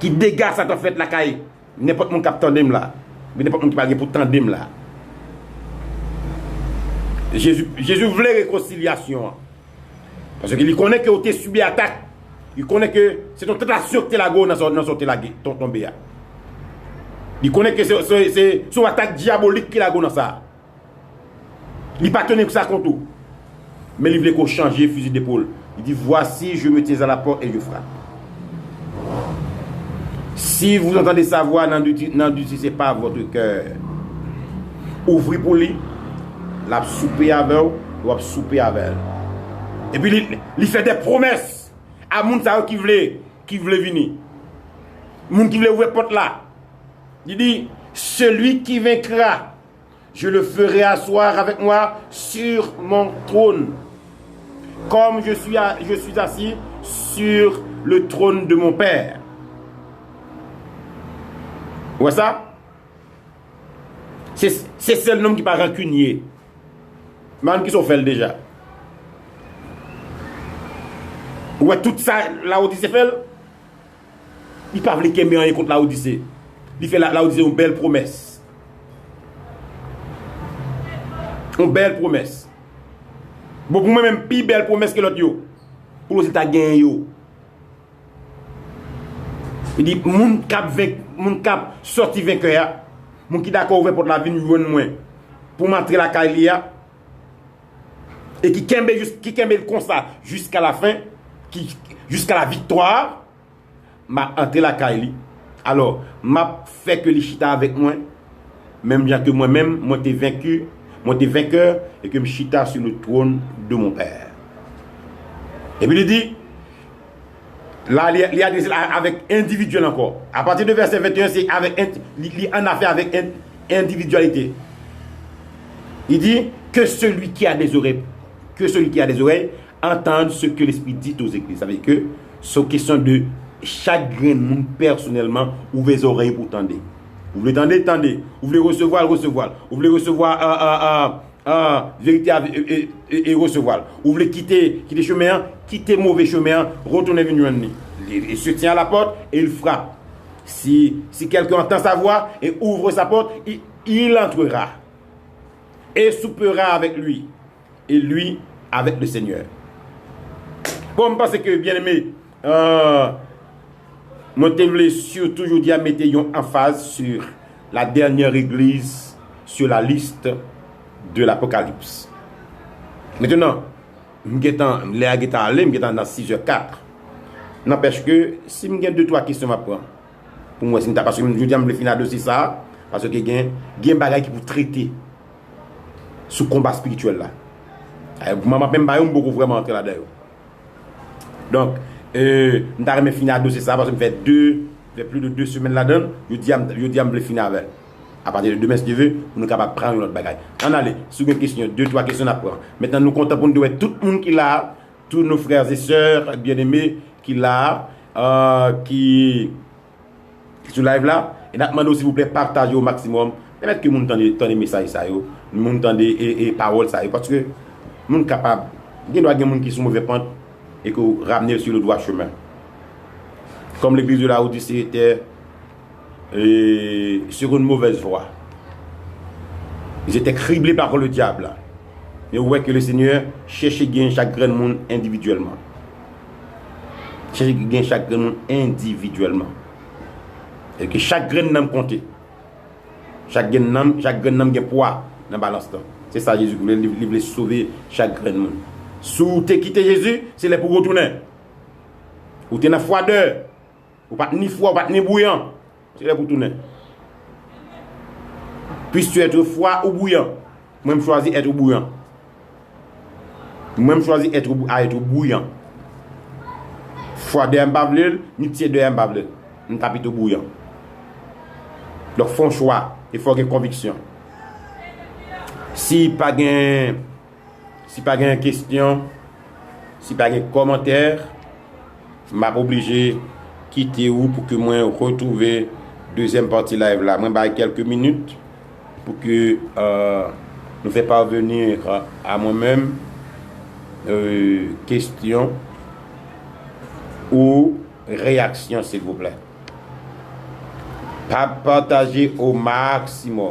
Qui dégage ça, fait la caille. N'importe mon cap tandem là. Mais n'importe mon qui parle pour tandem là. Jésus voulait réconciliation. Parce qu'il connaît que tu as subi attaque. Il connaît que c'est ton tentation que tu as dans ton béa. Il connaît que c'est son attaque diabolique qui a dans ça. Il n'est pas tenu que ça contre tout. Mais il voulait qu'on change fusil d'épaule. Il dit voici, je me tiens à la porte et je frappe. Si vous entendez sa voix, n'endurcissez pas votre cœur. Ouvrez pour lui, la souper avec vous, ou souper avec elle. Et puis il fait des promesses à moun qui voulait venir. Moun qui voulait ouvrir porte là. Il dit celui qui vaincra, je le ferai asseoir avec moi sur mon trône. Comme je suis assis sur le trône de mon Père. Ouais ça? C'est seul homme qui pas rancunier. Man qui sont fait déjà. Ouais tout ça, la Odyssée fait. Il pas voulu qu'il rien contre la Odyssée. Il fait la Odyssée une belle promesse. Une belle promesse. Bon pour moi même plus belle promesse que l'autre yo. Pour nous c'est ta gain yo. Il dit moun cap sorti vainqueur, moun qui d'accord ouvert pour la vie nous moins pour m'entrer la caille et qui kembe le constat jusqu'à la fin, jusqu'à la victoire, m'a entré la caille. Alors, m'a fait que les chita avec moi, même bien que moi-même, moi t'ai vaincu, moi t'ai vainqueur et que me chita sur le trône de mon Père. Et puis il dit là, il y a avec individuel encore. À partir de verset 21, c'est en affaire avec individualité. Il dit que celui qui a des oreilles, entende ce que l'Esprit dit aux églises. Ça veut dire que c'est question de chaque grain monde personnellement, ouvrez les oreilles pour tendre. Vous voulez tendre. Vous voulez recevoir. Vous voulez recevoir vérité et recevoir. Vous voulez quitter chemin, quitter mauvais chemin, retournez venir. Il se tient à la porte et il frappe. Si quelqu'un entend sa voix et ouvre sa porte, il entrera et soupera avec lui et lui avec le Seigneur. Bon, je pense que bien aimé, moi je voulais surtout aujourd'hui mettre en phase sur la dernière église sur la liste de l'Apocalypse. Maintenant, je suis dans 6h04. N'empêche que si je gagne 2-3 questions à prendre, pour moi, c'est parce que je vais finir dossier ça, parce que il y a des bagages qui pour traiter ce combat spirituel là. Je ne vais beaucoup vraiment entrer là-dedans. Donc, je vais finir dossier ça parce que je fais plus de 2 semaines là-dedans, je dis que je vais finir avec. À partir de demain, si tu veux, nous sommes capables de prendre notre bagage. On allez, sur une question, 2-3 questions à prendre. Maintenant, nous comptons pour nous tout le monde qui l'a, tous nos frères et sœurs bien-aimés qui l'a, qui sur live là. Et nous demandons s'il vous plaît, partagez au maximum. Permettez que nous entendons les messages, nous entendons les paroles, parce que nous sommes capables. Il y a des gens qui sont mauvais pente et que ramener sur le droit chemin. Comme l'église de la Odyssée était sur une mauvaise voie. Ils étaient criblés par le diable. Mais vous voyez que le Seigneur cherche bien chaque grand monde individuellement. Cherche bien chaque grand monde individuellement. Et que chaque grain n'a compté. Chaque grain n'a poids dans la balance. C'est ça Jésus voulait sauver chaque grain monde. Si tu as quitté Jésus, c'est là pour retourner. Ou tu es dans froideur. Ou pas ni froid, ou pas ni bouillant. C'est là pour tourner. Puisses-tu être froid ou bouillant? Moi, je choisis être bouillant. Moi, je choisis être bouillant. Froid de m'bavle, ni tiède de m'bavle. Nous tapons bouillant. Donc, font choix. Il faut avoir conviction. Si pas de question, si pas de commentaire, je suis obligé de quitter où pour que moi retrouver deuxième partie live là. Moi, bah, quelques minutes pour que nous fait parvenir à moi-même questions ou réactions, s'il vous plaît. Partagez au maximum.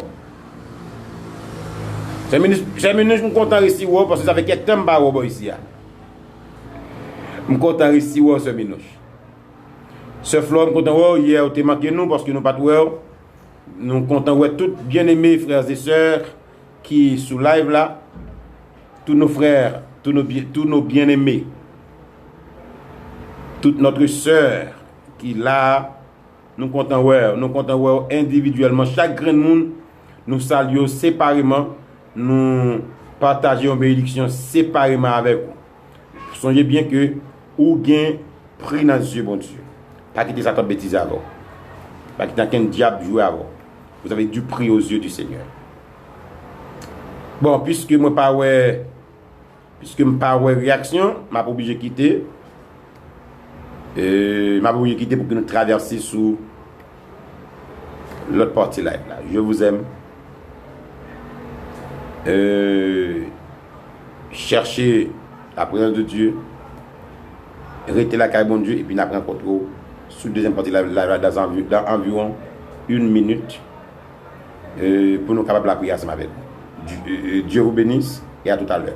C'est je suis content ici parce que ça fait quelques temps que je ici. Je suis content ici, ce minouche. Ce flot, je suis content hier, tu manqué nous parce que nous pas tout. Nous sommes contents de tous bien-aimés frères et sœurs qui sont live là. Tous nos frères, tous nos bien-aimés. Toute notre sœur qui là, nous comptons individuellement. Chaque grand monde, nous saluons séparément. Nous partageons une bénédiction séparément avec vous. Songez bien que ou gain pris dans Dieu, bon Dieu. Pas quitter Satan bêtise avant. Pas quitter qu'un diable jouer avant. Vous avez du prix aux yeux du Seigneur. Bon, puisque je n'ai pas de réaction, je suis obligé de quitter. Je suis obligé de quitter pour que nous traversions sous l'autre partie live là. Je vous aime. Cherchez la présence de Dieu. Restez là, car bon Dieu, et puis nous prenons contrôle sous la deuxième partie live dans environ 1 minute pour nous capables de la prière avec vous. Dieu vous bénisse et à tout à l'heure.